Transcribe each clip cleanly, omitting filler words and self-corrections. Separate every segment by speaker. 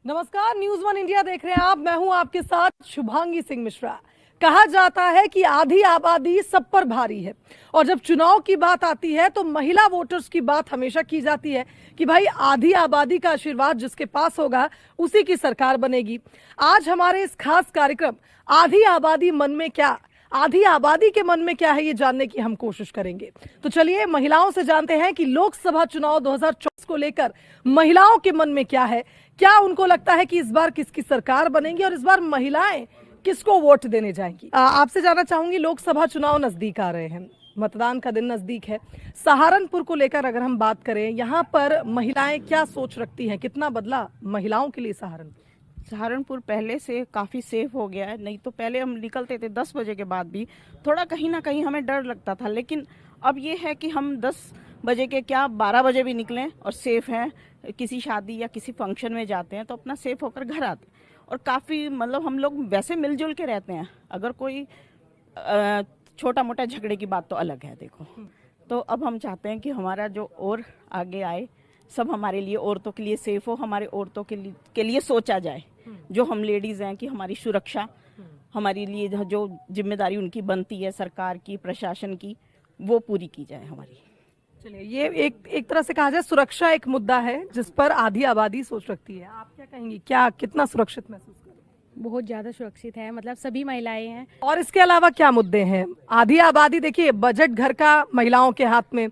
Speaker 1: नमस्कार, news one India देख रहे हैं आप। मैं हूं आपके साथ शुभांगी सिंह मिश्रा। कहा जाता है कि आधी आबादी सब पर भारी है और जब चुनाव की बात आती है तो महिला वोटर्स की बात हमेशा की जाती है कि भाई आधी आबादी का आशीर्वाद जिसके पास होगा उसी की सरकार बनेगी। आज हमारे इस खास कार्यक्रम आधी आबादी मन में क्या, आधी आबादी के मन में क्या है, ये जानने की हम कोशिश करेंगे। तो चलिए महिलाओं से जानते हैं कि लोकसभा चुनाव 2024 को लेकर महिलाओं के मन में क्या है, क्या उनको लगता है कि इस बार किसकी सरकार बनेगी और इस बार महिलाएं किसको वोट देने जाएंगी। आपसे जानना चाहूंगी, लोकसभा चुनाव नजदीक आ रहे हैं, मतदान का दिन नजदीक है। सहारनपुर को लेकर अगर हम बात करें, यहाँ पर महिलाएं क्या सोच रखती हैं, कितना बदला महिलाओं के लिए सहारनपुर?
Speaker 2: सहारनपुर पहले से काफ़ी सेफ हो गया है। नहीं तो पहले हम निकलते थे 10 बजे के बाद भी थोड़ा कहीं ना कहीं हमें डर लगता था, लेकिन अब ये है कि हम 10 बजे के क्या 12 बजे भी निकलें और सेफ हैं। किसी शादी या किसी फंक्शन में जाते हैं तो अपना सेफ होकर घर आते हैं। और काफ़ी मतलब हम लोग वैसे मिलजुल के रहते हैं। अगर कोई छोटा मोटा झगड़े की बात तो अलग है देखो। तो अब हम चाहते हैं कि हमारा जो और आगे आए, सब हमारे लिए, औरतों के लिए सेफ हो, हमारे औरतों के लिए सोचा जाए। जो हम लेडीज़ हैं कि हमारी सुरक्षा, हमारे लिए जो जिम्मेदारी उनकी बनती है सरकार की, प्रशासन की, वो पूरी की जाए हमारी।
Speaker 1: चलिए, ये एक तरह से कहा जाए सुरक्षा एक मुद्दा है जिस पर आधी आबादी सोच रखती है। आप क्या कहेंगी, क्या कितना सुरक्षित महसूस करें?
Speaker 3: बहुत ज्यादा सुरक्षित है, मतलब सभी महिलाएं हैं।
Speaker 1: और इसके अलावा क्या मुद्दे हैं? आधी आबादी, देखिए बजट घर का महिलाओं के हाथ में,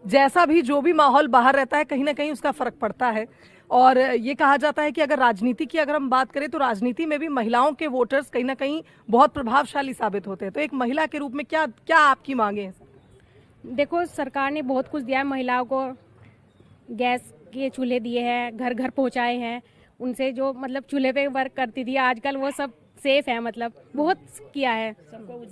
Speaker 1: जैसा भी जो भी माहौल बाहर रहता है कहीं ना कहीं उसका फर्क पड़ता है। और ये कहा जाता है कि अगर राजनीति की अगर हम बात करें तो राजनीति में भी महिलाओं के वोटर्स कहीं ना कहीं बहुत प्रभावशाली साबित होते हैं। तो एक महिला के रूप में क्या क्या आपकी मांगे हैं?
Speaker 3: देखो, सरकार ने बहुत कुछ दिया है महिलाओं को। गैस के चूल्हे दिए हैं, घर घर पहुंचाए हैं। उनसे जो मतलब चूल्हे पे वर्क करती थी आजकल वो सब सेफ है, मतलब बहुत किया है।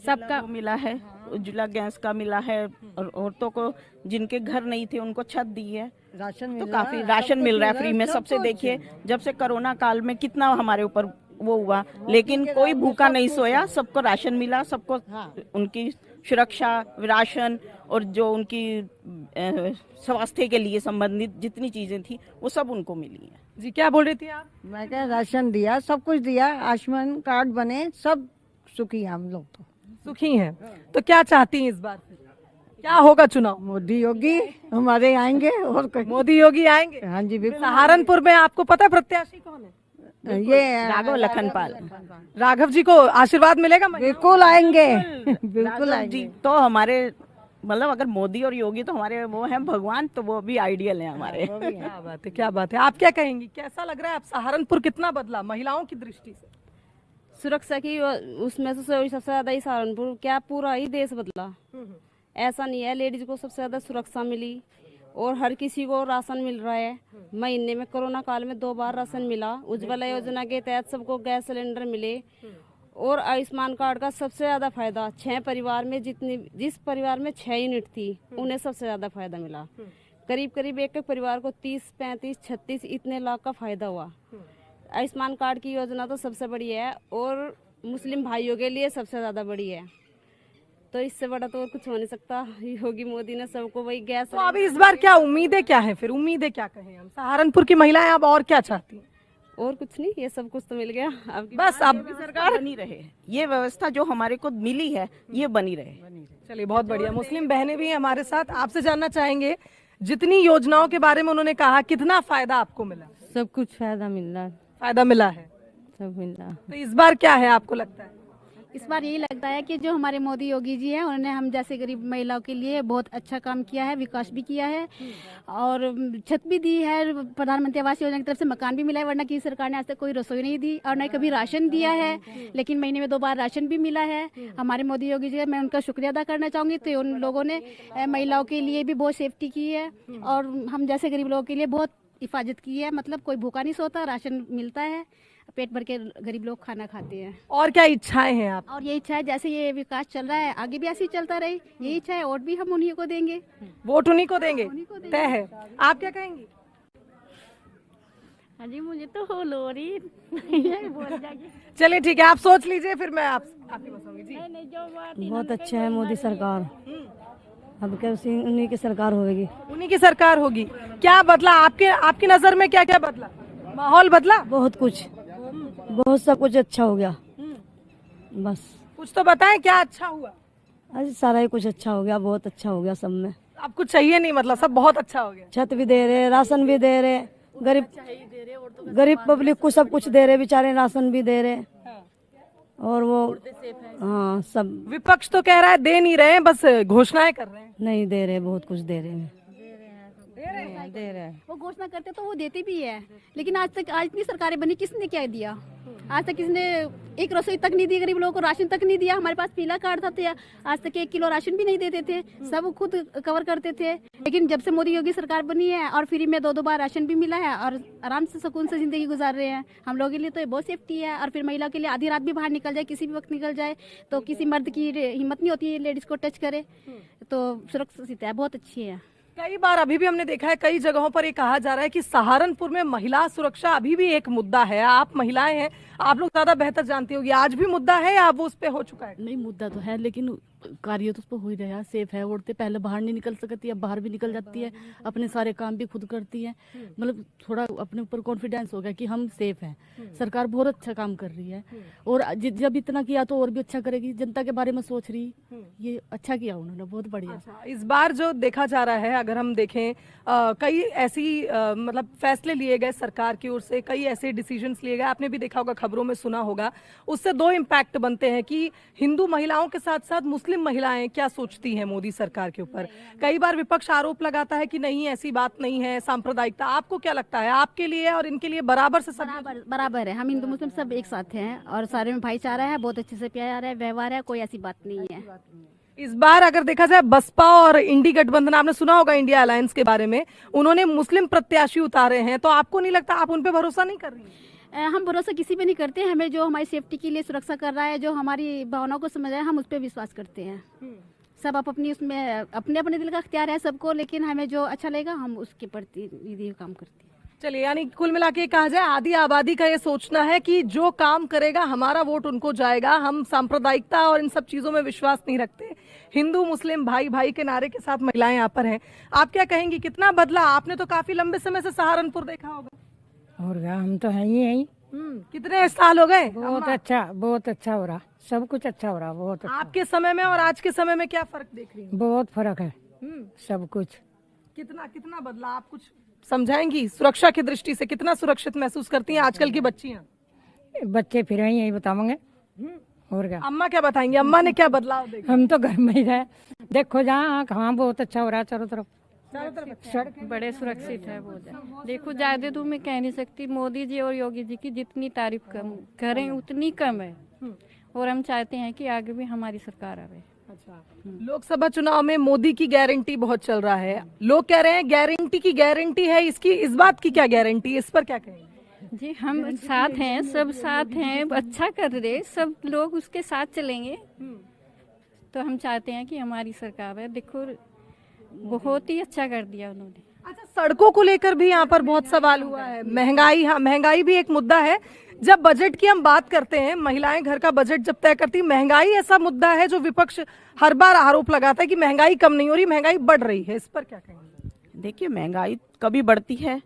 Speaker 3: सबका
Speaker 2: मिला है, उज्ज्वला गैस का मिला है। और औरतों को जिनके घर नहीं थे उनको छत दी है, राशन तो काफी राशन मिल रहा है फ्री में सबसे। देखिए जब से कोरोना काल में कितना हमारे ऊपर वो हुआ, लेकिन कोई भूखा नहीं सोया, सबको राशन मिला, सबको उनकी सुरक्षा, राशन और जो उनकी स्वास्थ्य के लिए संबंधित जितनी चीजें थी वो सब उनको मिली है।
Speaker 1: जी, क्या बोल रही थी आप?
Speaker 4: मैं क्या, राशन दिया, सब कुछ दिया, आयुष्मान कार्ड बने, सब सुखी हैं हम लोग। तो
Speaker 1: सुखी हैं। तो क्या चाहती हैं इस बार, क्या होगा चुनाव?
Speaker 4: मोदी योगी हमारे आएंगे और
Speaker 1: मोदी योगी आएंगे?
Speaker 4: हाँ जी बिल्कुल।
Speaker 1: सहारनपुर में आपको पता है प्रत्याशी कौन है?
Speaker 4: ये
Speaker 2: राघव लखनपाल,
Speaker 1: राघव जी को आशीर्वाद मिलेगा?
Speaker 4: बिल्कुल आएंगे, बिल्कुल
Speaker 2: राघव
Speaker 4: आएंगे
Speaker 2: जी तो हमारे मतलब अगर मोदी और योगी तो हमारे वो हैं भगवान, तो वो भी आइडियल है हमारे।
Speaker 1: क्या बात है, क्या बात है। आप क्या कहेंगी, कैसा लग रहा है? आप सहारनपुर कितना बदला महिलाओं की दृष्टि से?
Speaker 5: सुरक्षा की उसमें से सबसे ज्यादा ही सहारनपुर, क्या पूरा ही देश बदला। ऐसा नहीं है, लेडीज को सबसे ज्यादा सुरक्षा मिली और हर किसी को राशन मिल रहा है। महीने में कोरोना काल में 2 बार राशन मिला। उज्ज्वला योजना के तहत सबको गैस सिलेंडर मिले और आयुष्मान कार्ड का सबसे ज्यादा फायदा 6 परिवार में, जिस परिवार में 6 यूनिट थी उन्हें सबसे ज्यादा फायदा मिला। करीब करीब एक परिवार को 30, 35, 36 इतने लाख का फायदा हुआ। आयुष्मान कार्ड की योजना तो सबसे बड़ी है और मुस्लिम भाइयों के लिए सबसे ज्यादा बड़ी है। तो इससे बड़ा तो और कुछ हो नहीं सकता। योगी मोदी ने सबको वही गैस।
Speaker 1: तो अभी इस बार क्या उम्मीदें क्या है, फिर उम्मीदें क्या कहें हम? सहारनपुर की महिलाएं अब और क्या चाहती हैं?
Speaker 5: और कुछ नहीं, ये सब कुछ तो मिल गया। अब
Speaker 1: बस अब
Speaker 2: सरकार बनी रहे, ये व्यवस्था जो हमारे को मिली है ये बनी रहे।
Speaker 1: चलिए, बहुत बढ़िया। मुस्लिम बहनें भी हैं हमारे साथ। आपसे जानना चाहेंगे, जितनी योजनाओं के बारे में उन्होंने कहा, कितना फायदा आपको मिला?
Speaker 5: सब कुछ फायदा मिल रहा है,
Speaker 1: फायदा मिला है,
Speaker 5: सब मिल रहा है।
Speaker 1: तो इस बार क्या है आपको लगता है?
Speaker 3: इस बार यही लगता है कि जो हमारे मोदी योगी जी हैं उन्होंने हम जैसे गरीब महिलाओं के लिए बहुत अच्छा काम किया है, विकास भी किया है और छत भी दी है। प्रधानमंत्री आवास योजना की तरफ से मकान भी मिला है, वरना की सरकार ने आज तक कोई रसोई नहीं दी और न कभी राशन दिया है, लेकिन महीने में 2 बार राशन भी मिला है। हमारे मोदी योगी जी, मैं उनका शुक्रिया अदा करना चाहूँगी। तो उन लोगों ने महिलाओं के लिए भी बहुत सेफ्टी की है और हम जैसे गरीब लोगों के लिए बहुत हिफाजत की है। मतलब कोई भूखा नहीं सोता, राशन मिलता है, पेट भर के गरीब लोग खाना खाते हैं।
Speaker 1: और क्या इच्छाएं हैं आप?
Speaker 3: और ये इच्छा है जैसे ये विकास चल रहा है आगे भी ऐसे ही चलता रहे, यही इच्छा है। वोट भी हम उन्हीं को देंगे,
Speaker 1: वोट उन्हीं को देंगे, तय है। आप क्या कहेंगी?
Speaker 3: हाँ जी, मुझे तो हो लो रही
Speaker 1: चलिए ठीक है, आप सोच लीजिए, फिर मैं आपकी बताऊंगी। जी,
Speaker 6: बहुत अच्छा है मोदी सरकार। अब क्या उन्हीं की सरकार होगी।
Speaker 1: उन्हीं की सरकार होगी। क्या बदला आपकी नजर में, क्या क्या बदला माहौल बदला?
Speaker 6: बहुत कुछ, बहुत सब कुछ अच्छा हो गया। बस
Speaker 1: कुछ तो बताएं क्या अच्छा हुआ?
Speaker 6: आज सारा ही कुछ अच्छा हो गया, बहुत अच्छा हो गया सब में।
Speaker 1: अब कुछ चाहिए नहीं, मतलब सब बहुत अच्छा हो गया।
Speaker 6: छत भी दे रहे, राशन भी दे रहे, गरीब पब्लिक को सब कुछ दे रहे, बेचारे राशन भी दे रहे। और वो हाँ सब
Speaker 1: विपक्ष तो कह रहा है दे नहीं रहे हैं, बस घोषणाएं कर रहे हैं।
Speaker 6: नहीं दे रहे, बहुत कुछ दे रहे हैं।
Speaker 4: दे रहे हैं।
Speaker 3: वो घोषणा करते तो वो देते भी है, लेकिन आज इतनी सरकारें बनी, किसने क्या दिया? आज तक किसने एक रसोई तक नहीं दी, गरीब लोगों को राशन तक नहीं दिया। हमारे पास पीला कार्ड था तो आज तक 1 किलो राशन भी नहीं देते थे, सब खुद कवर करते थे। लेकिन जब से मोदी योगी सरकार बनी है और फ्री में 2-2 बार राशन भी मिला है और आराम से सुकून से जिंदगी गुजार रहे हैं। हम लोगों के लिए तो ये बहुत सेफ्टी है। और फिर महिला के लिए आधी रात भी बाहर निकल जाए, किसी भी वक्त निकल जाए, तो किसी मर्द की हिम्मत नहीं होती है लेडीज को टच करे, तो सुरक्षित है, बहुत अच्छी है।
Speaker 1: कई बार अभी भी हमने देखा है, कई जगहों पर ये कहा जा रहा है कि सहारनपुर में महिला सुरक्षा अभी भी एक मुद्दा है। आप महिलाएं हैं, आप लोग ज्यादा बेहतर जानती होगी, आज भी मुद्दा है या वो उस पे हो चुका है?
Speaker 7: नहीं, मुद्दा तो है, लेकिन कार्य तो उस पर हो ही रहा है। सेफ है, औरतें पहले बाहर नहीं निकल सकती, अब बाहर भी निकल जाती है, अपने सारे काम भी खुद करती है। मतलब थोड़ा अपने ऊपर कॉन्फिडेंस हो गया कि हम सेफ हैं। सरकार बहुत अच्छा काम कर रही है और जब इतना किया तो और भी अच्छा करेगी। जनता के बारे में सोच रही, ये अच्छा किया उन्होंने, बहुत बढ़िया।
Speaker 1: अच्छा, इस बार जो देखा जा रहा है, अगर हम देखें कई ऐसी मतलब फैसले लिए गए सरकार की ओर से, कई ऐसे डिसीजंस लिए गए, आपने भी देखा होगा, खबरों में सुना होगा। उससे 2 इम्पैक्ट बनते हैं कि हिंदू महिलाओं के साथ साथ मुस्लिम महिलाएं क्या सोचती हैं मोदी सरकार के ऊपर। कई बार विपक्ष आरोप लगाता है कि नहीं ऐसी बात नहीं है, सांप्रदायिकता। आपको क्या लगता है, आपके लिए और इनके लिए बराबर से सब?
Speaker 3: बराबर है, हम हिंदू मुस्लिम सब एक साथ हैं और सारे में भाईचारा है, बहुत अच्छे से प्यार है, व्यवहार है, कोई ऐसी बात नहीं है।
Speaker 1: इस बार अगर देखा जाए बसपा और इंडी गठबंधन, आपने सुना होगा इंडिया अलायंस के बारे में, उन्होंने मुस्लिम प्रत्याशी उतारे हैं, तो आपको नहीं लगता, आप उन पे भरोसा नहीं कर रही हैं?
Speaker 3: हम भरोसा किसी पे नहीं करते, हमें जो हमारी सेफ्टी के लिए सुरक्षा कर रहा है, जो हमारी भावनाओं को समझ रहा है, हम उस पर विश्वास करते हैं। सब अपनी उसमें अपने अपने दिल का अख्तियार है सबको, लेकिन हमें जो अच्छा लगेगा हम उसके प्रति काम करते हैं।
Speaker 1: चलिए, यानी कुल मिला के कहा जाए, आधी आबादी का ये सोचना है कि जो काम करेगा हमारा वोट उनको जाएगा। हम सांप्रदायिकता और इन सब चीजों में विश्वास नहीं रखते। हिंदू मुस्लिम भाई भाई के नारे के साथ महिलाएं यहाँ पर हैं। आप क्या कहेंगी, कितना बदला? आपने तो काफी लंबे समय से सहारनपुर देखा होगा।
Speaker 4: और क्या, हम तो हैं ही हैं।
Speaker 1: कितने साल हो गए?
Speaker 4: बहुत अच्छा हो रहा, सब कुछ अच्छा हो रहा, बहुत अच्छा।
Speaker 1: आपके समय में और आज के समय में क्या फर्क देख रही हैं?
Speaker 4: बहुत फर्क है, सब कुछ।
Speaker 1: कितना कितना बदला, आप कुछ समझाएंगी? सुरक्षा की दृष्टि से कितना सुरक्षित महसूस करती हैं आजकल की बच्चियां?
Speaker 4: बच्चे फिर यही बताएंगे, और क्या।
Speaker 1: अम्मा क्या बताएंगी, अम्मा ने क्या बदलाव देखा?
Speaker 4: हम तो घर में ही रहे, देखो जहाँ कहाँ बहुत अच्छा हो रहा है, चारों तरफ
Speaker 8: बड़े सुरक्षित है बहुत। देखो, ज्यादा तो मैं कह नहीं सकती, मोदी जी और योगी जी की जितनी तारीफ कम करें उतनी कम है, और हम चाहते हैं कि आगे भी हमारी सरकार आवे।
Speaker 1: अच्छा, लोकसभा चुनाव में मोदी की गारंटी बहुत चल रहा है, लोग कह रहे हैं गारंटी की गारंटी है, इसकी इस बात की क्या गारंटी, इस पर क्या कहेंगे?
Speaker 8: जी, हम साथ हैं, सब साथ हैं, अच्छा कर रहे, सब लोग उसके साथ चलेंगे, तो हम चाहते हैं कि हमारी सरकार है। देखो, बहुत ही अच्छा कर दिया उन्होंने।
Speaker 1: अच्छा, सड़कों को लेकर भी यहाँ पर बहुत सवाल हुआ है, महंगाई, हाँ महंगाई भी एक मुद्दा है। जब बजट की हम बात करते हैं, महिलाएं घर का बजट जब तय करती, महंगाई ऐसा मुद्दा है जो विपक्ष हर बार आरोप लगाता है कि महंगाई कम नहीं हो रही, महंगाई बढ़ रही है। इस पर क्या कहेंगे?
Speaker 2: देखिए, महंगाई कभी बढ़ती है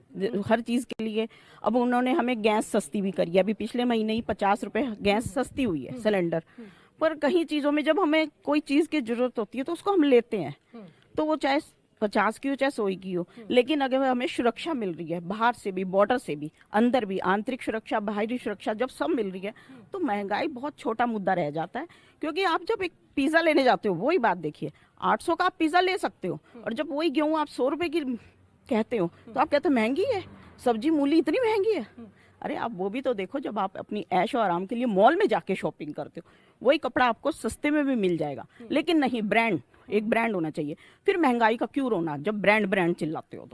Speaker 2: हर चीज के लिए। अब उन्होंने हमें गैस सस्ती भी करी है, अभी पिछले महीने ही 50 रुपए गैस सस्ती हुई है सिलेंडर पर। कहीं चीजों में जब हमें कोई चीज की जरूरत होती है तो उसको हम लेते हैं, तो वो चाहे 50 की हो चाहे 100 की हो, लेकिन अगर हमें सुरक्षा मिल रही है बाहर से भी, बॉर्डर से भी, अंदर भी, आंतरिक सुरक्षा, बाहरी सुरक्षा जब सब मिल रही है, तो महंगाई बहुत छोटा मुद्दा रह जाता है। क्योंकि आप जब एक पिज्जा लेने जाते हो, वही बात देखिए, 800 का आप पिज्जा ले सकते हो, और जब वही गेहूं आप 100 रुपए की कहते हो तो आप कहते हो महंगी है, सब्जी मूली इतनी महंगी है। अरे आप वो भी तो देखो, जब आप अपनी ऐश और आराम के लिए मॉल में जाके शॉपिंग करते हो, वही कपड़ा आपको सस्ते में भी मिल जाएगा। लेकिन नहीं, ब्रांड, एक ब्रांड होना चाहिए। फिर महंगाई का क्यों रोना जब ब्रांड ब्रांड चिल्लाते हो?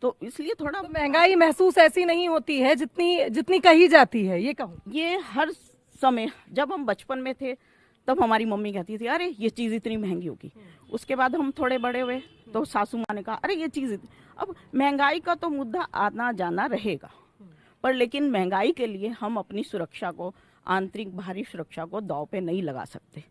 Speaker 2: तो इसलिए थोड़ा
Speaker 1: तो महंगाई महसूस ऐसी नहीं होती है जितनी कही जाती है, ये कहूँ।
Speaker 2: ये हर समय, जब हम बचपन में थे तब हमारी मम्मी कहती थी अरे ये चीज इतनी महंगी होगी। उसके बाद हम थोड़े बड़े हुए तो सासू माँ ने कहा अरे ये चीज अब महंगाई का तो मुद्दा आना जाना रहेगा, पर लेकिन महंगाई के लिए हम अपनी सुरक्षा को, आंतरिक बाहरी सुरक्षा को दांव पे नहीं लगा सकते।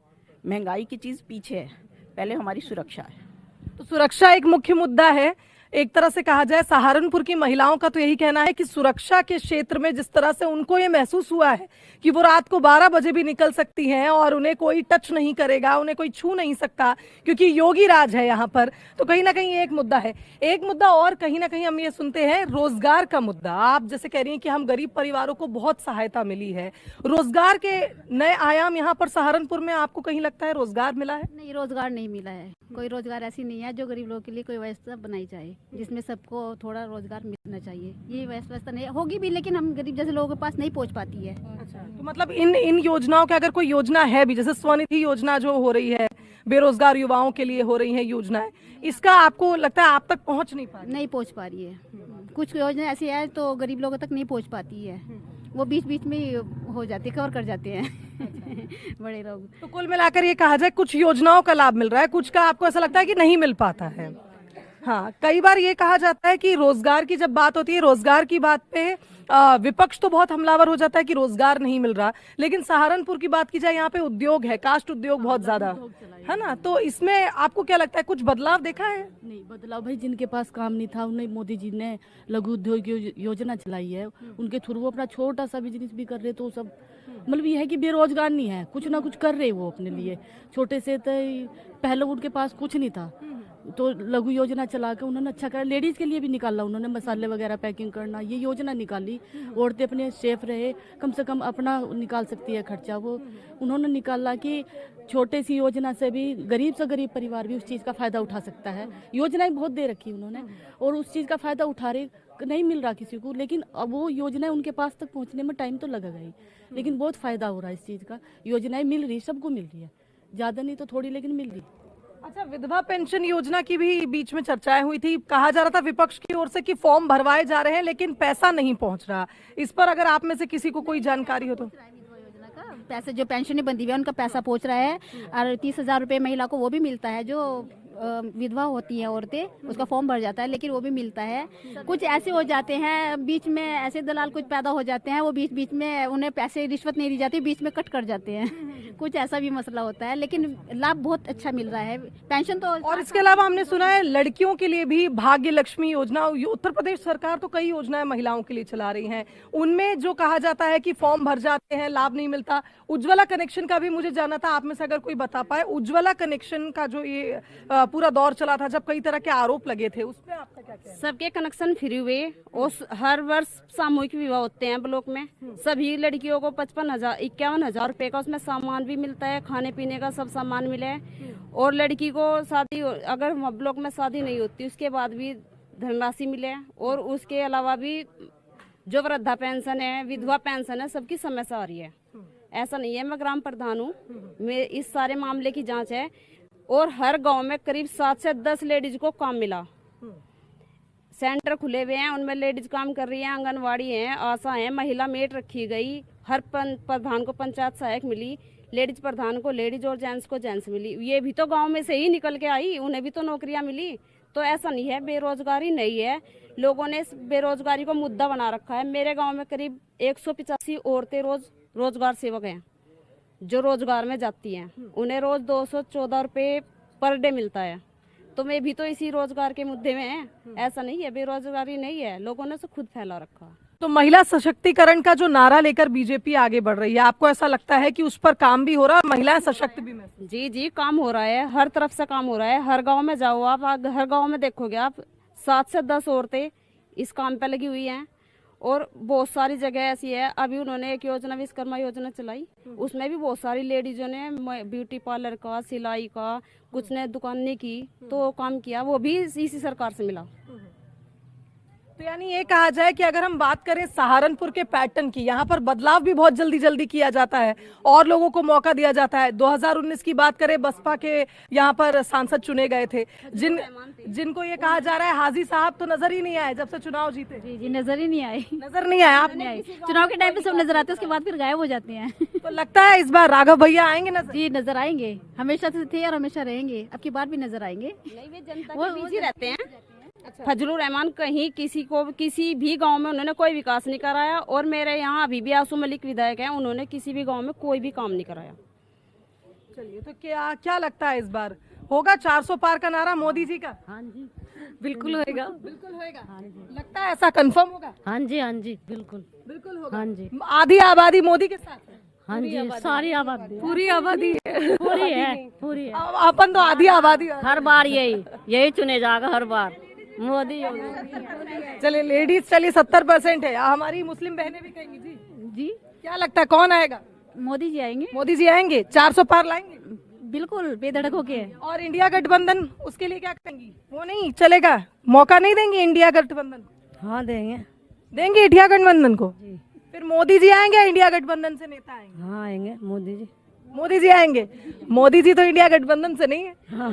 Speaker 2: महंगाई की चीज पीछे है, पहले हमारी सुरक्षा है।
Speaker 1: तो सुरक्षा एक मुख्य मुद्दा है। एक तरह से कहा जाए सहारनपुर की महिलाओं का तो यही कहना है कि सुरक्षा के क्षेत्र में जिस तरह से उनको ये महसूस हुआ है कि वो रात को 12 बजे भी निकल सकती हैं और उन्हें कोई टच नहीं करेगा, उन्हें कोई छू नहीं सकता, क्योंकि योगी राज है यहाँ पर, तो कहीं ना कहीं ये एक मुद्दा है। एक मुद्दा और कहीं ना कहीं हम ये सुनते हैं रोजगार का मुद्दा। आप जैसे कह रही हैं कि हम गरीब परिवारों को बहुत सहायता मिली है, रोजगार के नए आयाम यहाँ पर सहारनपुर में आपको कहीं लगता है रोजगार मिला है?
Speaker 3: नहीं, रोजगार नहीं मिला है। कोई रोजगार ऐसी नहीं है जो गरीब लोगों के लिए कोई व्यवस्था बनाई जाए जिसमें सबको थोड़ा रोजगार मिलना चाहिए। ये व्यवस्था नहीं होगी भी, लेकिन हम गरीब जैसे लोगों के पास नहीं पहुंच पाती है।
Speaker 1: तो मतलब इन योजनाओं के अगर कोई योजना है भी, जैसे स्वनिधि योजना जो हो रही है, बेरोजगार युवाओं के लिए हो रही है योजनाएं, इसका आपको लगता है आप तक पहुंच नहीं पा रही?
Speaker 3: नहीं पहुंच पा रही है। कुछ योजना ऐसी है तो गरीब लोगों तक नहीं पहुंच पाती है, वो बीच बीच में ही हो जाती है, कवर कर जाते हैं बड़े लोग।
Speaker 1: तो कुल मिलाकर ये कहा जाए कुछ योजनाओं का लाभ मिल रहा है, कुछ का आपको ऐसा लगता है कि नहीं मिल पाता है। हाँ, कई बार ये कहा जाता है कि रोजगार की जब बात होती है, रोजगार की बात पे विपक्ष तो बहुत हमलावर हो जाता है कि रोजगार नहीं मिल रहा, लेकिन सहारनपुर की बात की जाए यहाँ पे उद्योग है, कास्ट उद्योग बहुत ज्यादा है ना, तो इसमें आपको क्या लगता है कुछ बदलाव देखा है?
Speaker 7: नहीं, बदलाव भाई जिनके पास काम नहीं था उन्हें मोदी जी ने लघु उद्योग योजना चलाई है, उनके थ्रू वो अपना छोटा सा बिजनेस भी कर रहे, तो सब मतलब ये है कि बेरोजगार नहीं है, कुछ ना कुछ कर रहे वो अपने लिए। छोटे से तो पहले उनके पास कुछ नहीं था, तो लघु योजना चला के उन्होंने अच्छा करा। लेडीज के लिए भी निकाला उन्होंने, मसाले वगैरह पैकिंग करना, ये योजना निकाली। औरतें अपने सेफ रहे, कम से कम अपना निकाल सकती है खर्चा, वो उन्होंने निकाला कि छोटे सी योजना से भी गरीब से गरीब परिवार भी उस चीज़ का फ़ायदा उठा सकता है। योजनाएं बहुत दे रखी उन्होंने और उस चीज़ का फ़ायदा उठा रहे, नहीं मिल रहा किसी को, लेकिन अब वो योजनाएं उनके पास तक पहुंचने में टाइम तो लगेगा ही, लेकिन बहुत फ़ायदा हो रहा है इस चीज़ का। योजनाएं मिल रही, सबको मिल रही है, ज़्यादा नहीं तो थोड़ी, लेकिन मिल रही।
Speaker 1: अच्छा, विधवा पेंशन योजना की भी बीच में चर्चाएं हुई थी, कहा जा रहा था विपक्ष की ओर से कि फॉर्म भरवाए जा रहे हैं लेकिन पैसा नहीं पहुंच रहा। इस पर अगर आप में से किसी को कोई जानकारी हो तो?
Speaker 3: पैसे जो पेंशन बंदी हुई है उनका पैसा पहुंच रहा है, और 30,000 रुपये महिला को वो भी मिलता है। जो विधवा होती है औरतें, उसका फॉर्म भर जाता है लेकिन वो भी मिलता है। कुछ ऐसे हो जाते हैं बीच में, ऐसे दलाल कुछ पैदा हो जाते हैं, वो बीच बीच में उन्हें पैसे रिश्वत नहीं दी जाती, बीच में कट कर जाते हैं कुछ ऐसा भी मसला होता है, लेकिन लाभ बहुत अच्छा मिल रहा है पेंशन तो।
Speaker 1: और इसके अलावा हमने सुना है लड़कियों के लिए भी भाग्य लक्ष्मी योजना, उत्तर प्रदेश सरकार तो कई योजनाएं महिलाओं के लिए चला रही हैं, उनमें जो कहा जाता है कि फॉर्म भर जाते हैं, लाभ नहीं मिलता। उज्ज्वला कनेक्शन का भी मुझे जानना था, आप में से अगर कोई बता पाए, उज्ज्वला कनेक्शन का जो ये पूरा दौर चला था जब कई तरह के आरोप लगे थे, उस पे आपका क्या कहना है?
Speaker 5: सबके कनेक्शन फ्री हुए और हर वर्ष सामूहिक विवाह होते हैं ब्लॉक में। सभी लड़कियों को 51,000 रुपए का उसमें सामान भी मिलता है, खाने पीने का सब सामान मिले। और लड़की को शादी अगर ब्लॉक में शादी नहीं होती उसके बाद भी धनराशि मिले। और उसके अलावा भी जो वृद्धा पेंशन है, विधवा पेंशन है, सबकी समस्या आ रही है। ऐसा नहीं है, मैं ग्राम प्रधान हूँ, मैं इस सारे मामले की जांच है और हर गांव में करीब 7 से 10 लेडीज को काम मिला। सेंटर खुले हुए हैं, उनमें लेडीज काम कर रही हैं, आंगनवाड़ी हैं, आशा हैं, महिला मेट रखी गई, हर प्रधान को पंचायत सहायक मिली, लेडीज प्रधान को लेडीज और जेंट्स को जेंट्स मिली। ये भी तो गांव में से ही निकल के आई, उन्हें भी तो नौकरियां मिली। तो ऐसा नहीं है बेरोजगारी नहीं है, लोगों ने इस बेरोजगारी को मुद्दा बना रखा है। मेरे गाँव में करीब 185 औरतें रोजगार सेवक हैं जो रोजगार में जाती हैं, उन्हें रोज 214 रुपये पर डे मिलता है। तो मैं भी तो इसी रोजगार के मुद्दे में है, ऐसा नहीं है बेरोजगारी नहीं है, लोगों ने उसे खुद फैला रखा।
Speaker 1: तो महिला सशक्तिकरण का जो नारा लेकर बीजेपी आगे बढ़ रही है, आपको ऐसा लगता है कि उस पर काम भी हो रहा है और महिलाएं सशक्त भी महसूस?
Speaker 5: जी काम हो रहा है, हर तरफ से काम हो रहा है। हर गाँव में जाओ आप, हर गाँव में देखोगे आप 7 से 10 औरतें इस काम पे लगी हुई हैं। और बहुत सारी जगह ऐसी है, अभी उन्होंने एक योजना विश्वकर्मा योजना चलाई, उसमें भी बहुत सारी लेडीजों ने ब्यूटी पार्लर का, सिलाई का, कुछ ने दुकानें की, तो काम किया, वो भी इसी सरकार से मिला।
Speaker 1: तो यानी ये कहा जाए कि अगर हम बात करें सहारनपुर के पैटर्न की, यहाँ पर बदलाव भी बहुत जल्दी जल्दी किया जाता है और लोगों को मौका दिया जाता है। 2019 की बात करें, बसपा के यहाँ पर सांसद चुने गए थे, जिनको ये कहा जा रहा है हाजी साहब तो नजर ही नहीं आए जब से चुनाव जीते।
Speaker 3: जी नजर ही नहीं आए,
Speaker 1: नजर नहीं आए, आप
Speaker 3: नहीं आए। चुनाव के टाइम पे सब नजर आते हैं, उसके बाद फिर गायब हो जाते हैं।
Speaker 1: तो लगता है इस बार राघव भैया आएंगे नजर?
Speaker 3: जी नजर आएंगे, हमेशा से थे और हमेशा रहेंगे, अब की बार भी नजर आएंगे।
Speaker 5: नहीं, वे जनता के बीच ही रहते हैं। फजलुर रहमान कहीं किसी भी गांव में उन्होंने कोई विकास नहीं कराया, और मेरे यहाँ अभी भी आसू मलिक विधायक हैं, उन्होंने किसी भी गांव में कोई भी काम नहीं कराया।
Speaker 1: चलिए, तो क्या लगता है इस बार होगा 400 पार का नारा मोदी जी का?
Speaker 6: हाँ जी।
Speaker 9: बिल्कुल होएगा।
Speaker 1: बिल्कुल होएगा। लगता है ऐसा कंफर्म होगा?
Speaker 9: हाँ जी बिल्कुल।
Speaker 1: बिल्कुल होगा।
Speaker 9: हाँ जी।
Speaker 1: आधी आबादी मोदी के साथ है।
Speaker 9: हाँ जी, सारी आबादी
Speaker 8: पूरी आबादी
Speaker 9: पूरी है।
Speaker 1: अपन तो आधी आबादी है।
Speaker 9: हर बार यही चुने जाएगा, हर बार मोदी योगी।
Speaker 1: चलिए लेडीज चलिए 70% है, हमारी मुस्लिम बहनें भी कहेंगी जी।
Speaker 3: जी
Speaker 1: क्या लगता है कौन आएगा?
Speaker 3: मोदी जी आएंगे,
Speaker 1: मोदी जी आएंगे, 400 पार लाएंगे।
Speaker 3: बिल्कुल बेधड़क होके।
Speaker 1: और इंडिया गठबंधन उसके लिए क्या करेंगी? वो नहीं चलेगा, मौका नहीं देंगे इंडिया गठबंधन?
Speaker 6: हाँ देंगे।
Speaker 1: देंगे इंडिया गठबंधन को? फिर मोदी जी आएंगे, इंडिया गठबंधन से नेता आएंगे?
Speaker 6: हाँ आएंगे मोदी जी।
Speaker 1: मोदी जी आएंगे। मोदी जी तो इंडिया गठबंधन से नहीं है।
Speaker 6: हाँ।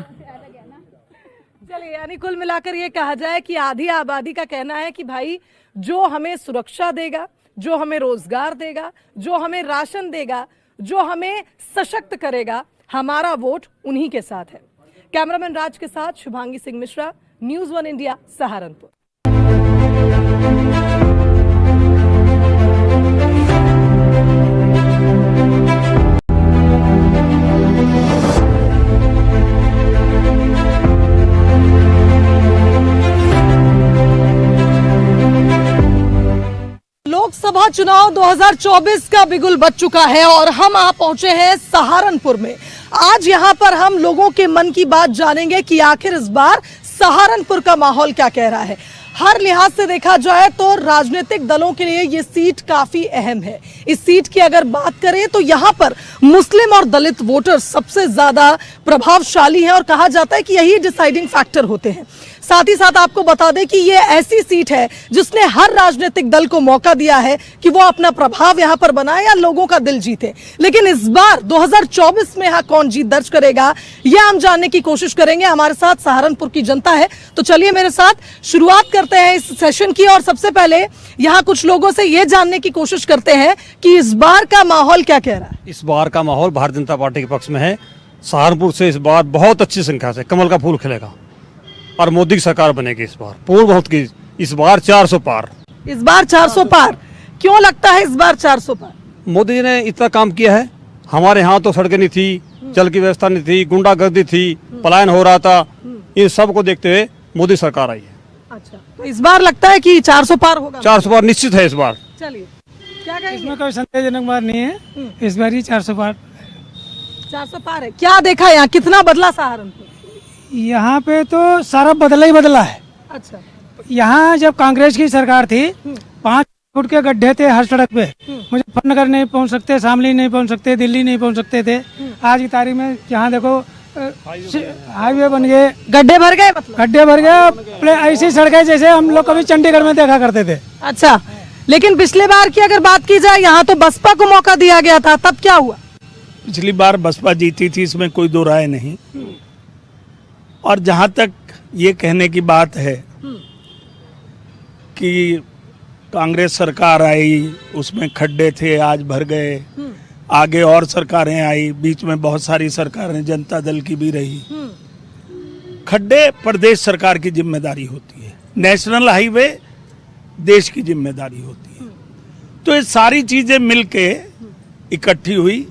Speaker 1: चलिए यानी कुल मिलाकर ये कहा जाए कि आधी आबादी का कहना है कि भाई जो हमें सुरक्षा देगा, जो हमें रोजगार देगा, जो हमें राशन देगा, जो हमें सशक्त करेगा, हमारा वोट उन्हीं के साथ है। कैमरामैन राज के साथ शुभांगी सिंह मिश्रा, न्यूज़ 1 इंडिया, सहारनपुर। लोकसभा चुनाव 2024 का बिगुल बज चुका है और हम आ पहुंचे हैं सहारनपुर में। आज यहां पर हम लोगों के मन की बात जानेंगे कि आखिर इस बार सहारनपुर का माहौल क्या कह रहा है। हर लिहाज से देखा जाए तो राजनीतिक दलों के लिए ये सीट काफी अहम है। इस सीट की अगर बात करें तो यहां पर मुस्लिम और दलित वोटर सबसे ज्यादा प्रभावशाली हैं और कहा जाता है कि यही डिसाइडिंग फैक्टर होते हैं। साथ ही साथ आपको बता दें कि ये ऐसी सीट है जिसने हर राजनीतिक दल को मौका दिया है कि वो अपना प्रभाव यहां पर बनाए या लोगों का दिल जीते। लेकिन इस बार 2024 में यहां कौन जीत दर्ज करेगा, यह हम जानने की कोशिश करेंगे। हमारे साथ सहारनपुर की जनता है, तो चलिए मेरे साथ शुरुआत करते हैं इस सेशन की। और सबसे पहले यहां कुछ लोगों से यह जानने की कोशिश करते हैं कि इस बार का माहौल क्या कह रहा है।
Speaker 10: इस बार का माहौल भारतीय जनता पार्टी के पक्ष में है। सहारनपुर से इस बार बहुत अच्छी संख्या से कमल का फूल खिलेगा और मोदी की सरकार बनेगी इस बार। पूर्व बहुत की इस बार 400 पार।
Speaker 1: इस बार 400 पार क्यों लगता है? इस बार 400 पार
Speaker 10: मोदी जी ने इतना काम किया है। हमारे यहाँ तो सड़कें नहीं थी, जल की व्यवस्था नहीं थी, गुंडागर्दी थी, पलायन हो रहा था। इन सब को देखते हुए मोदी सरकार आई है।
Speaker 1: अच्छा, तो इस बार लगता है कि 400 पार होगा?
Speaker 10: 400 पार निश्चित है इस बार।
Speaker 1: चलिए क्या कहेंगे?
Speaker 11: इसमें कोई संदेहजनक बात नहीं है, इस बार ही 400 पार।
Speaker 1: 400 पार है। क्या देखा यहाँ, कितना बदला सहारनपुर?
Speaker 11: यहाँ पे तो सारा बदला ही बदला है।
Speaker 1: अच्छा,
Speaker 11: यहाँ जब कांग्रेस की सरकार थी 5 फुट के गड्ढे थे हर सड़क पे। मुजफ्फरनगर नहीं पहुँच सकते, शामली नहीं पहुँच सकते, दिल्ली नहीं पहुँच सकते थे। आज की तारीख में यहाँ देखो हाईवे बन गए,
Speaker 1: गड्ढे भर गए। मतलब
Speaker 11: गड्ढे भर गए, ऐसी सड़कें जैसे हम लोग कभी चंडीगढ़ में देखा करते थे।
Speaker 1: अच्छा, लेकिन पिछले बार की अगर बात की जाए, यहाँ तो बसपा को मौका दिया गया था, तब क्या हुआ?
Speaker 12: पिछली बार बसपा जीती थी, इसमें कोई दो राय नहीं। और जहां तक ये कहने की बात है कि कांग्रेस सरकार आई, उसमें खड्डे थे, आज भर गए। आगे और सरकारें आई, बीच में बहुत सारी सरकारें जनता दल की भी रही। खड्डे प्रदेश सरकार की जिम्मेदारी होती है, नेशनल हाईवे देश की जिम्मेदारी होती है। तो ये सारी चीजें मिलके इकट्ठी हुई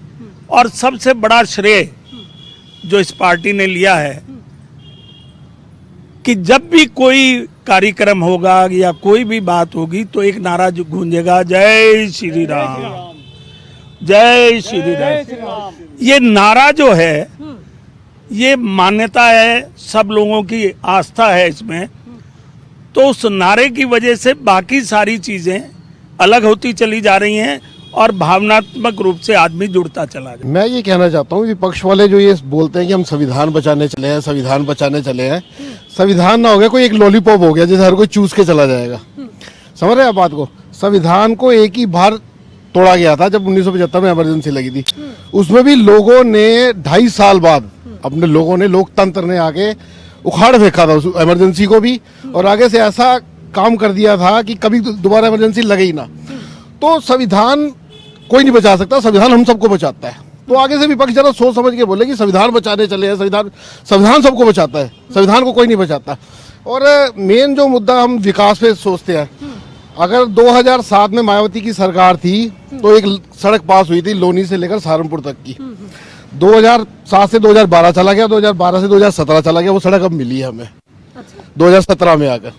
Speaker 12: और सबसे बड़ा श्रेय जो इस पार्टी ने लिया है कि जब भी कोई कार्यक्रम होगा या कोई भी बात होगी तो एक नारा जो गूंजेगा, जय श्री राम, जय श्री राम। ये नारा जो है ये मान्यता है, सब लोगों की आस्था है इसमें। तो उस नारे की वजह से बाकी सारी चीजें अलग होती चली जा रही हैं और भावनात्मक रूप से आदमी जुड़ता चला जाए।
Speaker 13: मैं ये कहना चाहता हूँ, विपक्ष वाले जो ये बोलते हैं कि हम संविधान बचाने चले हैं, संविधान बचाने चले हैं, संविधान ना हो गया कोई एक लॉलीपॉप हो गया जैसे हर कोई चूस के चला जाएगा। समझ रहे हैं आप बात को? संविधान को एक ही बार तोड़ा गया था जब 1975 में इमरजेंसी लगी थी। उसमें भी लोगों ने 2.5 साल बाद अपने लोगों ने, लोकतंत्र ने आगे उखाड़ फेंका था उस इमरजेंसी को भी, और आगे से ऐसा काम कर दिया था कि कभी दोबारा इमरजेंसी लगे ही ना। तो संविधान कोई नहीं बचा सकता, संविधान हम सबको बचाता है। तो आगे से विपक्ष जरा सोच समझ के बोले कि संविधान बचाने चले हैं, संविधान सबको बचाता है, संविधान को कोई नहीं बचाता। और मेन जो मुद्दा हम विकास पे सोचते हैं, अगर 2007 में मायावती की सरकार थी तो एक सड़क पास हुई थी लोनी से लेकर सहारनपुर तक की। 2007 से 2012 चला गया, 2012 से 2017 चला गया, वो सड़क अब मिली है हमें। 2017 में आकर।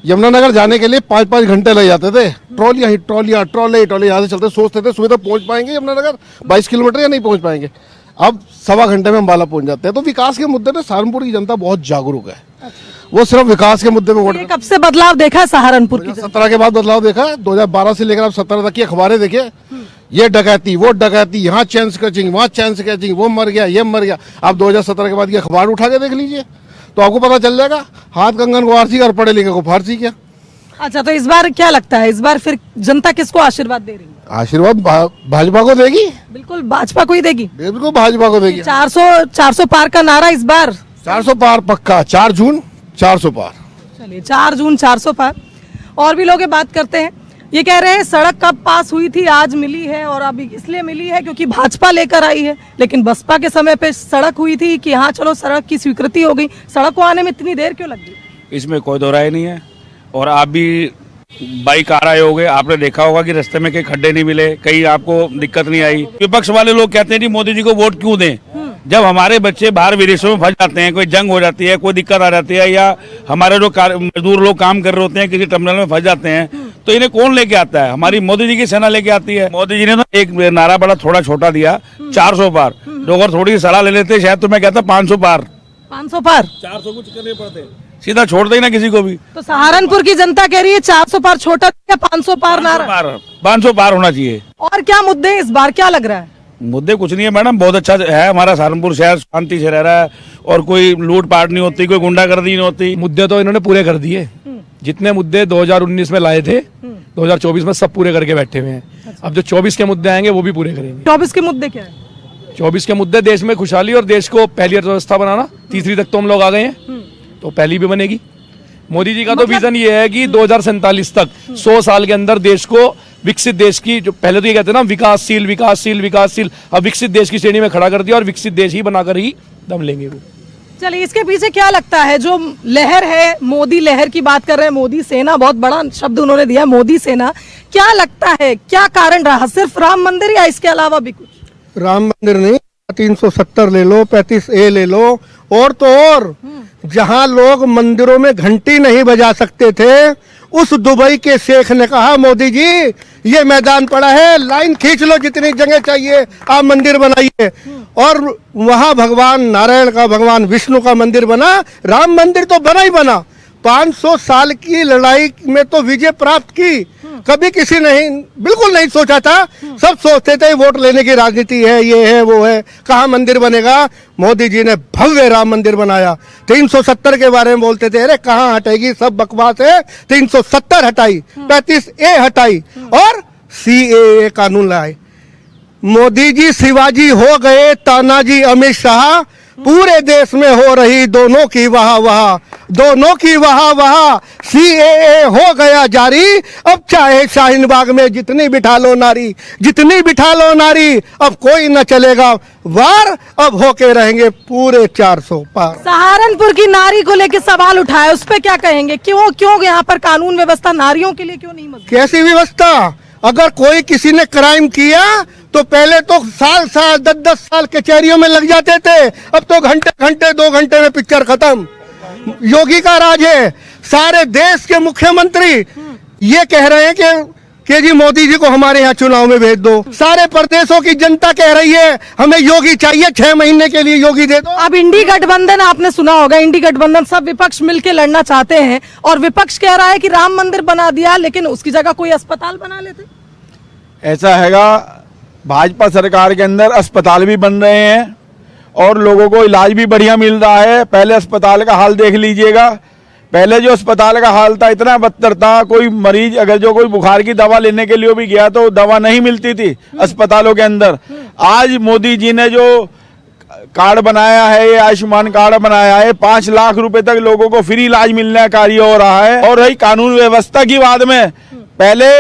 Speaker 13: यमुनानगर जाने के लिए 5-5 घंटे लग जाते थे, ट्रॉलियां ही ट्रॉलियां, ट्रॉले यहाँ से चलते, सोचते थे सुबह तक पहुंच पाएंगे यमुनानगर 22 किलोमीटर या नहीं पहुंच पाएंगे। अब 1.25 घंटे में अम्बाला पहुंच जाते हैं। तो विकास के मुद्दे पे सहारनपुर की जनता बहुत जागरूक है। वो सिर्फ विकास के मुद्दे पे वोट।
Speaker 1: कब से बदलाव देखा है सहारनपुर की?
Speaker 13: 2017 के बाद बदलाव देखा है। 2012 से लेकर अब 17 तक की अखबारें देखिए, ये डकैती वो डकैती, यहाँ चैन स्केचिंग वहाँ चैन स्केचिंग, वो मर गया ये मर गया। आप 2017 के बाद की अखबार उठा के देख लीजिए तो आपको पता चल जाएगा। हाथ कंगन को आरसी और पढ़े लिखे को फारसी क्या।
Speaker 1: अच्छा, तो इस बार क्या लगता है, इस बार फिर जनता किसको आशीर्वाद दे रही है?
Speaker 13: आशीर्वाद भाजपा को देगी।
Speaker 1: बिल्कुल भाजपा को ही देगी।
Speaker 13: बिल्कुल भाजपा को देगी।
Speaker 1: 400 पार का नारा इस बार।
Speaker 13: 400 पार पक्का, 4 जून 400 पार।
Speaker 1: चलिए 4 जून 400 पार। और भी लोग ये बात करते हैं, ये कह रहे हैं सड़क कब पास हुई थी, आज मिली है, और अभी इसलिए मिली है क्योंकि भाजपा लेकर आई है। लेकिन बसपा के समय पे सड़क हुई थी कि हाँ चलो सड़क की स्वीकृति हो गई, सड़क को आने में इतनी देर क्यों लग गई?
Speaker 12: इसमें कोई दो राय नहीं है। और आप भी बाइक आ रहे होगे, आपने देखा होगा कि रास्ते में कहीं खड्डे नहीं मिले, कहीं आपको दिक्कत नहीं आई। विपक्ष वाले लोग कहते हैं कि मोदी जी को वोट क्यों दें, जब हमारे बच्चे बाहर विदेशों में फंस जाते हैं, कोई जंग हो जाती है, कोई दिक्कत आ जाती है, या हमारे जो मजदूर लोग काम कर रहे होते हैं किसी टर्मिनल में फंस जाते हैं, तो इन्हें कौन लेके आता है? हमारी मोदी जी की सेना लेके आती है। मोदी जी ने तो एक नारा बड़ा थोड़ा छोटा दिया, 400 पार। जो अगर थोड़ी सी सलाह ले लेते शायद तो मैं कहता 500 पार।
Speaker 1: 500 पार,
Speaker 12: 400 कुछ करने पड़ते, सीधा छोड़ देना किसी को भी।
Speaker 1: तो सहारनपुर की जनता कह रही है 400 पार छोटा, 500 पार नारा,
Speaker 12: 500 पार होना चाहिए।
Speaker 1: और क्या मुद्दे इस बार, क्या लग रहा है?
Speaker 12: मुद्दे कुछ नहीं है मैडम, बहुत अच्छा है हमारा सहारनपुर शहर, शांति से रह रहा है और कोई लूट पाट नहीं होती, कोई गुंडागर्दी नहीं होती।
Speaker 14: मुद्दे तो इन्होंने पूरे कर दिए, जितने मुद्दे 2019 में लाए थे 2024 में सब पूरे करके बैठे हुए हैं। अब जो 24 के मुद्दे आएंगे वो भी पूरे करेंगे।
Speaker 1: 24 के मुद्दे क्या है?
Speaker 14: 24 के मुद्दे देश में खुशहाली और देश को पहली अर्थव्यवस्था बनाना, तीसरी तक तो हम लोग आ गए हैं तो पहली भी बनेगी। मोदी जी का तो विजन ये है कि 2047 तक 100 साल के अंदर देश को विकसित देश की, जो पहले तो ये कहते हैं ना विकासशील विकासशील विकासशील, अब विकसित देश की श्रेणी में खड़ा कर दिया और विकसित देश ही बनाकर ही दम लेंगे वो।
Speaker 1: चलिए, इसके पीछे क्या लगता है, जो लहर है, मोदी लहर की बात कर रहे हैं, मोदी सेना, बहुत बड़ा शब्द उन्होंने दिया, मोदी सेना, क्या लगता है क्या कारण रहा? सिर्फ राम मंदिर या इसके अलावा भी कुछ?
Speaker 15: राम मंदिर नहीं, 370 ले लो, 35A ले लो, और तो और जहां लोग मंदिरों में घंटी नहीं बजा सकते थे, उस दुबई के शेख ने कहा मोदी जी ये मैदान पड़ा है, लाइन खींच लो, जितनी जगह चाहिए आप मंदिर बनाइए। और वहां भगवान नारायण का, भगवान विष्णु का मंदिर बना, राम मंदिर तो बना ही बना। 500 साल की लड़ाई में तो विजय प्राप्त की, कभी किसी नहीं, बिल्कुल नहीं सोचा था। सब सोचते थे वोट लेने की राजनीति है, ये है वो है, कहाँ मंदिर बनेगा। मोदी जी ने भव्य राम मंदिर बनाया। 370 के बारे में बोलते थे, अरे कहाँ हटेगी, सब बकवास है। 370 हटाई, 35A हटाई और CAA कानून लाए। मोदी जी शिवाजी हो गए, तानाजी अमित शाह, पूरे देश में हो रही दोनों की वाह वाह, दोनों की वाह वाह। CAA हो गया जारी, अब चाहे शाहीन बाग में जितनी बिठा लो नारी, जितनी बिठा लो नारी, अब कोई न चलेगा वार, अब होके रहेंगे पूरे 400 पार।
Speaker 1: सहारनपुर की नारी को लेकर सवाल उठाया, उस पर क्या कहेंगे? क्यों यहाँ पर कानून व्यवस्था नारियों के लिए क्यों नहीं मजबूत?
Speaker 15: कैसी व्यवस्था? अगर कोई किसी ने क्राइम किया तो पहले तो साल 10 साल कचहरियों में लग जाते थे, अब तो घंटे 2 घंटे में पिक्चर खत्म। योगी का राज है। सारे देश के मुख्यमंत्री ये कह रहे हैं कि जी मोदी जी को हमारे यहाँ चुनाव में भेज दो। सारे प्रदेशों की जनता कह रही है हमें योगी चाहिए, 6 महीने के लिए योगी दे दो।
Speaker 1: अब इंडी गठबंधन आपने सुना होगा, इंडी गठबंधन सब विपक्ष मिलकर लड़ना चाहते हैं और विपक्ष कह रहा है कि राम मंदिर बना दिया लेकिन उसकी जगह कोई अस्पताल बना लेते।
Speaker 12: ऐसा हैगा, भाजपा सरकार के अंदर अस्पताल भी बन रहे हैं और लोगों को इलाज भी बढ़िया मिल रहा है। पहले अस्पताल का हाल देख लीजिएगा, पहले जो अस्पताल का हाल था इतना बदतर था, कोई मरीज अगर जो कोई बुखार की दवा लेने के लिए भी गया तो दवा नहीं मिलती थी अस्पतालों के अंदर। आज मोदी जी ने जो कार्ड बनाया है, ये आयुष्मान कार्ड बनाया है, 5 लाख रुपए तक लोगों को फ्री इलाज मिलने का कार्य हो रहा है। और रही कानून व्यवस्था की बात में, पहले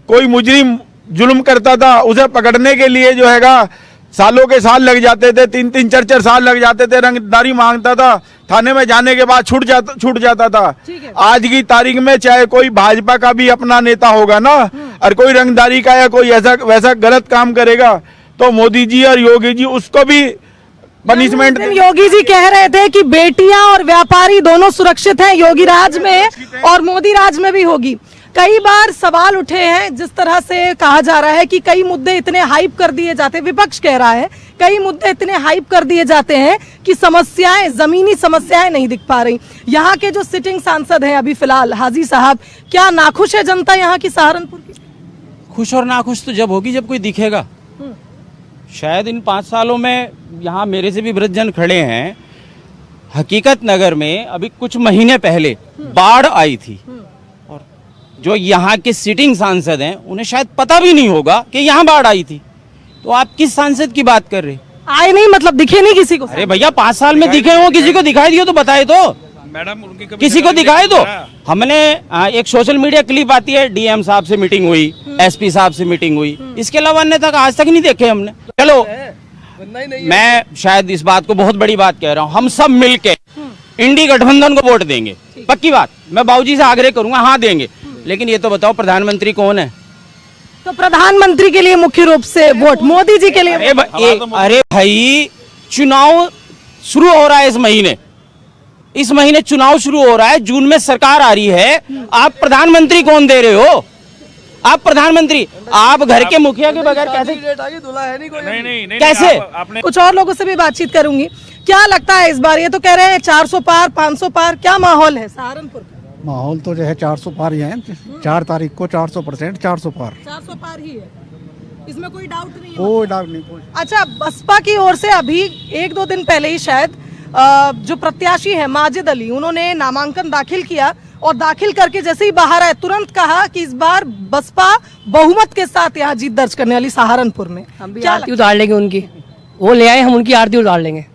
Speaker 12: कोई मुजरिम जुल्म करता था, उसे पकड़ने के लिए जो हैगा सालों के साल लग जाते थे, 3-3, 4-4 साल लग जाते थे। रंगदारी मांगता था, थाने में जाने के बाद छूट जाता था। आज की तारीख में चाहे कोई भाजपा का भी अपना नेता होगा ना, और कोई रंगदारी का या कोई ऐसा वैसा गलत काम करेगा तो मोदी जी और योगी जी उसको भी
Speaker 16: मैनेजमेंट।
Speaker 1: योगी जी कह रहे थे कि बेटियां और व्यापारी दोनों सुरक्षित हैं, योगी राज में और मोदी राज में भी होगी। कई बार सवाल उठे हैं, जिस तरह से कहा जा रहा है कि कई मुद्दे इतने हाइप कर दिए जाते हैं, विपक्ष कह रहा है कई मुद्दे इतने हाइप कर दिए जाते हैं कि समस्याएं, जमीनी समस्याएं नहीं दिख पा रही। यहाँ के जो सिटिंग सांसद हैं अभी फिलहाल हाजी साहब, क्या नाखुश है जनता यहाँ की सहारनपुर की?
Speaker 16: खुश और नाखुश तो जब होगी जब कोई दिखेगा। शायद इन 5 सालों में यहाँ मेरे से भी वृद्धजन खड़े हैं, हकीकत नगर में अभी कुछ महीने पहले बाढ़ आई थी और जो यहाँ के सिटिंग सांसद हैं उन्हें शायद पता भी नहीं होगा कि यहाँ बाढ़ आई थी। तो आप किस सांसद की बात कर रहे?
Speaker 1: आए नहीं मतलब दिखे नहीं किसी को?
Speaker 16: अरे भैया 5 साल में दिखे हो, किसी को दिखाई दियो तो बताए तो
Speaker 14: मैडम, उनकी
Speaker 16: किसी को दिखाए दो। हमने एक सोशल मीडिया क्लिप आती है, डीएम साहब से मीटिंग हुई, एसपी साहब से मीटिंग हुई, इसके अलावा अन्य तक आज तक नहीं देखे हमने। चलो मैं शायद इस बात को बहुत बड़ी बात कह रहा हूँ, हम सब मिलके इंडी गठबंधन को वोट देंगे, पक्की बात। मैं बाबूजी से आग्रह करूंगा, हाँ देंगे। लेकिन ये तो बताओ प्रधानमंत्री कौन है?
Speaker 1: तो प्रधानमंत्री के लिए मुख्य रूप से वोट मोदी जी के लिए।
Speaker 16: अरे भाई चुनाव शुरू हो रहा है इस महीने चुनाव शुरू हो रहा है, जून में सरकार आ रही है। आप प्रधानमंत्री कौन दे रहे हो? आप प्रधानमंत्री, आप घर के मुखिया के बगैर कैसे?
Speaker 14: नहीं,
Speaker 16: कैसे?
Speaker 1: कुछ और लोगों से भी बातचीत करूंगी। क्या लगता है इस बार? ये तो कह रहे हैं 400 पार, 500 पार, क्या माहौल है सहारनपुर का?
Speaker 17: माहौल तो जो है 400 पार ही है। 4 तारीख को 400% 400 पार,
Speaker 1: 400 पार ही है, इसमें कोई डाउट नहीं है?
Speaker 17: कोई डाउट नहीं।
Speaker 1: अच्छा, बसपा की ओर से अभी 1-2 दिन पहले ही शायद जो प्रत्याशी है माजिद अली, उन्होंने नामांकन दाखिल किया और दाखिल करके जैसे ही बाहर आए तुरंत कहा कि इस बार बसपा बहुमत के साथ यहाँ जीत दर्ज करने वाली सहारनपुर में।
Speaker 18: हम भी आरती उतार लेंगे उनकी, वो ले आए, हम उनकी आरती उतार लेंगे।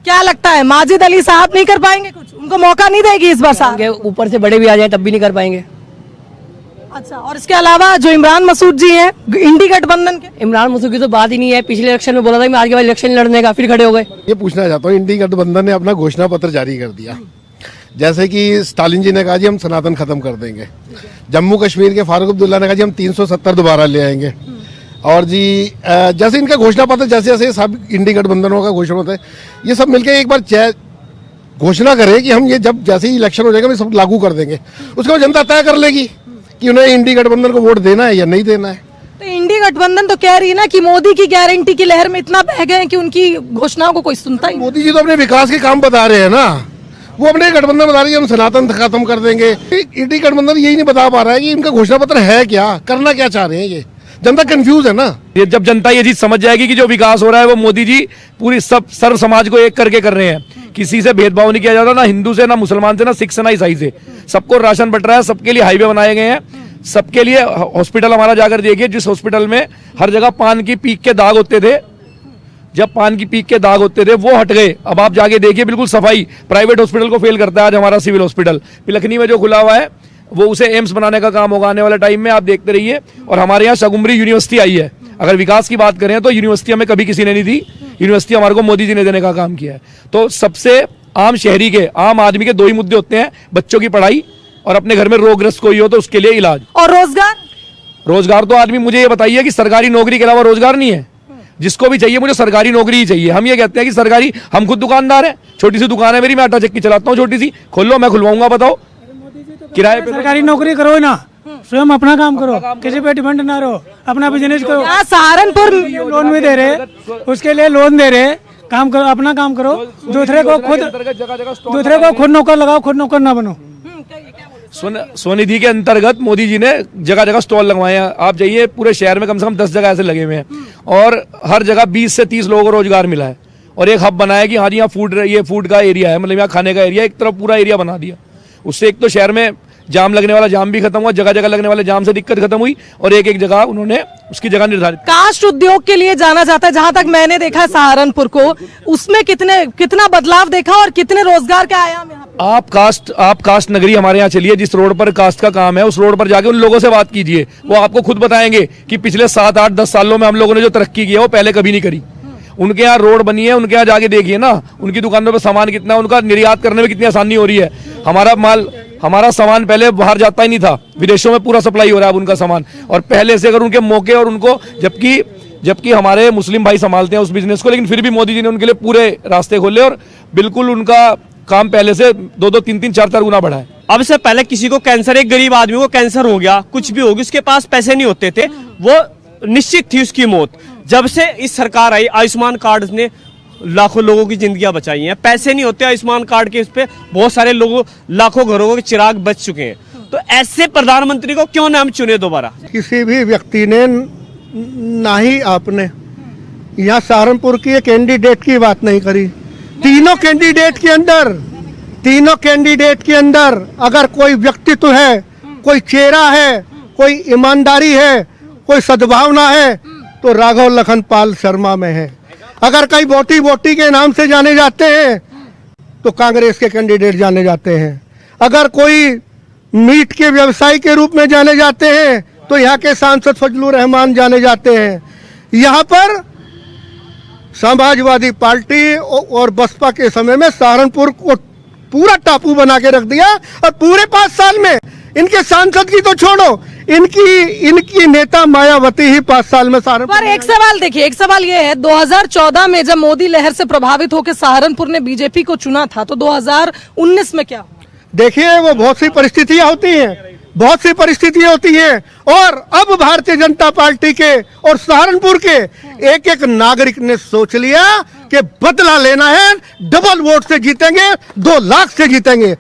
Speaker 1: क्या लगता है माजिद अली साहब नहीं कर पाएंगे कुछ? उनको मौका नहीं देगी इस बार साहब?
Speaker 18: ऊपर से बड़े भी आ जाए तब भी नहीं कर पाएंगे।
Speaker 1: अच्छा, और इसके अलावा जो इमरान मसूद जी हैं इंडी गठबंधन के?
Speaker 18: इमरान मसूद की तो बात ही नहीं है। पिछले इलेक्शन में बोला था मैं आगे वाले इलेक्शन लड़ने का, फिर खड़े हो गए।
Speaker 13: ये पूछना चाहता हूँ, इंडी गठबंधन ने अपना घोषणा पत्र जारी कर दिया, जैसे कि स्टालिन जी ने कहा जी हम सनातन खत्म कर देंगे, जम्मू कश्मीर के फारूक अब्दुल्ला ने कहा जी हम 370 दोबारा ले आएंगे, और जी जैसे इनका घोषणा पत्र जैसे जैसे सब इंडी गठबंधनों का घोषणा होता है, ये सब मिलकर एक बार घोषणा करें कि हम ये जब जैसे ही इलेक्शन हो जाएगा हम सब लागू कर देंगे, उसके बाद जनता तय कर लेगी कि उन्हें इंडी गठबंधन को वोट देना है या नहीं देना है।
Speaker 1: तो इंडी गठबंधन तो कह रही है ना कि मोदी की गारंटी की लहर में इतना बह गए कि उनकी घोषणाओं को कोई सुनता ही।
Speaker 13: मोदी जी तो अपने विकास के काम बता रहे हैं ना, वो अपने गठबंधन बता रही है हम सनातन खत्म कर देंगे। इंडी गठबंधन यही नहीं बता पा रहा है कि इनका घोषणा पत्र है क्या, करना क्या चाह रहे हैं। ये जनता कंफ्यूज है ना।
Speaker 14: ये जब जनता ये चीज समझ जाएगी कि जो विकास हो रहा है वो मोदी जी पूरी सर्व समाज को एक करके कर रहे हैं, किसी से भेदभाव नहीं किया जाता, ना हिंदू से, ना मुसलमान से, ना सिख से, ना ईसाई से, सबको राशन बट रहा है, सबके लिए हाईवे बनाए गए हैं, सबके लिए हॉस्पिटल हमारा जाकर देखिए, जिस हॉस्पिटल में हर जगह पान की पीक के दाग होते थे, जब पान की पीक के दाग होते थे वो हट गए। अब आप जाके देखिए बिल्कुल सफाई। प्राइवेट हॉस्पिटल को फेल करता है आज हमारा सिविल हॉस्पिटल पिलखनी में जो खुला हुआ है, वो उसे एम्स बनाने का काम होगा आने वाले टाइम में, आप देखते रहिए। और हमारे यहाँ शगुमरी यूनिवर्सिटी आई है। अगर विकास की बात करें तो यूनिवर्सिटी हमें कभी किसी ने नहीं दी, यूनिवर्सिटी हमारे को मोदी जी ने देने का काम किया है। तो सबसे आम शहरी के, आम आदमी के 2 ही मुद्दे होते हैं, बच्चों की पढ़ाई और अपने घर में रोगग्रस्त कोई हो तो उसके लिए इलाज।
Speaker 1: और रोजगार
Speaker 14: तो आदमी, मुझे ये बताइए कि सरकारी नौकरी के अलावा रोजगार नहीं है? जिसको भी चाहिए मुझे सरकारी नौकरी ही चाहिए। हम ये कहते हैं कि सरकारी, हम खुद दुकानदार हैं, छोटी सी दुकान है मेरी, मैं आटा चक्की चलाता हूँ छोटी सी, खोल लो, मैं खुलवाऊंगा, बताओ किराए पे।
Speaker 11: सरकारी नौकरी करो ना, स्वयं अपना काम करो, किसी पे डिपेंड ना रहो, अपना बिजनेस करो।
Speaker 1: सहारनपुर
Speaker 11: लोन भी दे रहे, उसके लिए लोन दे रहे, काम करो, अपना काम करो, दूसरे को खुद नौकर लगाओ, खुद नौकर ना बनो।
Speaker 14: स्वनिधि के अंतर्गत मोदी जी ने जगह जगह स्टॉल लगवाए हैं। आप जाइए पूरे शहर में कम से कम 10 जगह ऐसे लगे हुए हैं और हर जगह 20 से 30 लोगों को रोजगार मिला है। और एक हब बनाया कि हाँ जी यहाँ फूड का एरिया है, मतलब यहाँ खाने का एरिया, एक तरफ पूरा एरिया बना दिया। उससे एक तो शहर में जाम लगने वाला जाम भी खत्म हुआ, जगह जगह लगने वाले जाम से दिक्कत खत्म हुई, और एक एक जगह उन्होंने उसकी जगह निर्धारित।
Speaker 1: कास्ट उद्योग के लिए जाना जाता है, जहां तक मैंने देखा सहारनपुर को, उसमें कितना बदलाव देखा और कितने रोजगार का आयाम यहाँ?
Speaker 14: आप कास्ट नगरी हमारे यहाँ चलिए, जिस रोड पर कास्ट का काम है उस रोड पर जाके उन लोगों से बात कीजिए, वो आपको खुद बताएंगे कि पिछले 7, 8, 10 सालों में हम लोगों ने जो तरक्की की है वो पहले कभी नहीं करी। उनके यहाँ रोड बनी है, उनके यहाँ जाके देखिए ना, उनकी दुकानों पर सामान कितना, उनका निर्यात करने में कितनी आसानी हो रही है। हमारा सामान पहले बाहर जाता ही नहीं था, विदेशों में पूरा सप्लाई हो रहा है अब उनका सामान। और पहले से अगर उनके मौके और उनको, जबकि जबकि हमारे मुस्लिम भाई संभालते हैं उस बिजनेस को, लेकिन फिर भी मोदी जी ने उनके लिए पूरे रास्ते खोले और बिल्कुल उनका काम पहले से 2-2, 3-3, 4-4 गुना बढ़ा है।
Speaker 19: अब से पहले किसी को कैंसर, एक गरीब आदमी को कैंसर हो गया, कुछ भी हो गया, उसके पास पैसे नहीं होते थे, वो निश्चित थी उसकी मौत। जब से इस सरकार आई, आयुष्मान कार्ड ने लाखों लोगों की जिंदगियां बचाई हैं। पैसे नहीं होते आयुष्मान कार्ड के, इस पे बहुत सारे लोगों, लाखों घरों के चिराग बच चुके हैं। तो ऐसे प्रधानमंत्री को क्यों ना हम चुने दोबारा?
Speaker 15: किसी भी व्यक्ति ने ना ही आपने यहाँ सहारनपुर की एक कैंडिडेट की बात नहीं करी। तीनों कैंडिडेट के अंदर अगर कोई व्यक्तित्व है, कोई चेहरा है, कोई ईमानदारी है, कोई सद्भावना है, तो राघव लखन पाल शर्मा में है। अगर कई बोटी के नाम से जाने जाते हैं तो कांग्रेस के कैंडिडेट जाने जाते हैं। अगर कोई मीट के व्यवसायी के रूप में जाने जाते हैं तो यहाँ के सांसद फजलुर रहमान जाने जाते हैं। यहाँ पर समाजवादी पार्टी और बसपा के समय में सहारनपुर को पूरा टापू बना के रख दिया, और पूरे 5 साल में इनके सांसद की तो छोड़ो, इनकी नेता मायावती ही 5 साल में सहारनपुर।
Speaker 1: पर एक सवाल देखिए, एक सवाल ये है, 2014 में जब मोदी लहर से प्रभावित होकर सहारनपुर ने बीजेपी को चुना था, तो 2019 में क्या?
Speaker 15: देखिए, वो बहुत सी परिस्थितियां होती हैं, और अब भारतीय जनता पार्टी के और सहारनपुर के एक एक नागरिक ने सोच लिया कि बदला लेना है, डबल वोट से जीतेंगे, 2 लाख से जीतेंगे।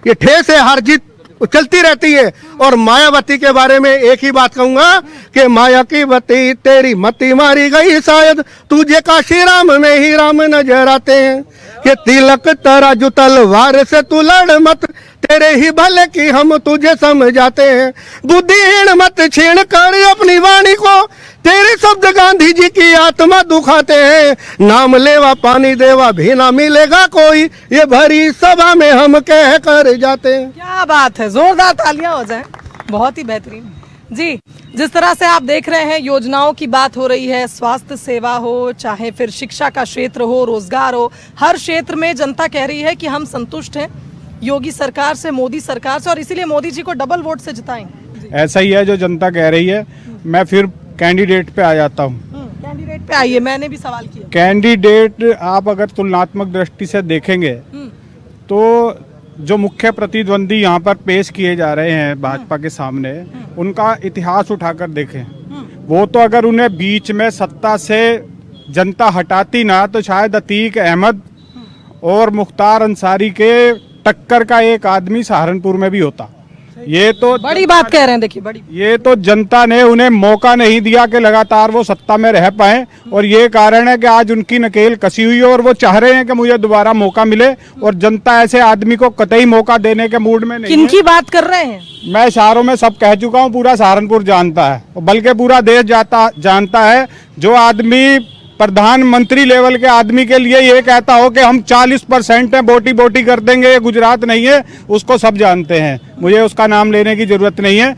Speaker 15: ये ठेस है, हार जीत चलती रहती है। और मायावती के बारे में एक ही बात कहूंगा कि माया की वती तेरी मती मारी गई, शायद तुझे काशी राम में ही राम नजर आते हैं, कि तिलक तराजू तलवार से तू लड़ मत, तेरे ही भले की हम तुझे समझाते हैं। बुद्धिहीन मत छीन कर अपनी वाणी को, तेरे शब्द गांधी जी की आत्मा दुखाते हैं। नाम लेवा पानी देवा भी ना मिलेगा कोई, ये भरी सभा में हम कह कर जाते हैं।
Speaker 1: क्या बात है, जोरदार तालियां हो जाएं, बहुत ही बेहतरीन जी। जिस तरह से आप देख रहे हैं, योजनाओं की बात हो रही है, स्वास्थ्य सेवा हो, चाहे फिर शिक्षा का क्षेत्र हो, रोजगार हो, हर क्षेत्र में जनता कह रही है कि हम संतुष्ट हैं योगी सरकार से, मोदी सरकार से, और इसीलिए मोदी जी को डबल वोट से जिताएंगे।
Speaker 17: ऐसा ही है जो जनता कह रही है। मैं फिर कैंडिडेट पे आ जाता हूँ।
Speaker 1: कैंडिडेट पे आइए, मैंने भी सवाल किया।
Speaker 17: कैंडिडेट आप अगर तुलनात्मक दृष्टि से देखेंगे तो जो मुख्य प्रतिद्वंदी यहाँ पर पेश किए जा रहे हैं भाजपा के सामने, उनका इतिहास उठाकर देखें। वो तो अगर उन्हें बीच में सत्ता से जनता हटाती ना, तो शायद अतीक अहमद और मुख्तार अंसारी के टक्कर का एक आदमी सहारनपुर में भी होता। ये तो
Speaker 1: बड़ी बात कह रहे हैं, देखिए बड़ी,
Speaker 17: ये तो जनता ने उन्हें मौका नहीं दिया कि लगातार वो सत्ता में रह पाए, और ये कारण है कि आज उनकी नकेल कसी हुई है, और वो चाह रहे हैं कि मुझे दोबारा मौका मिले, और जनता ऐसे आदमी को कतई मौका देने के मूड में नहीं।
Speaker 1: किनकी बात कर रहे हैं?
Speaker 17: मैं इशारों में सब कह चुका हूँ, पूरा सहारनपुर जानता है, बल्कि पूरा देश जानता है। जो आदमी प्रधानमंत्री लेवल के आदमी के लिए ये कहता हो कि हम 40% है, बोटी कर देंगे, ये गुजरात नहीं है, उसको सब जानते हैं, मुझे उसका नाम लेने की जरूरत नहीं है।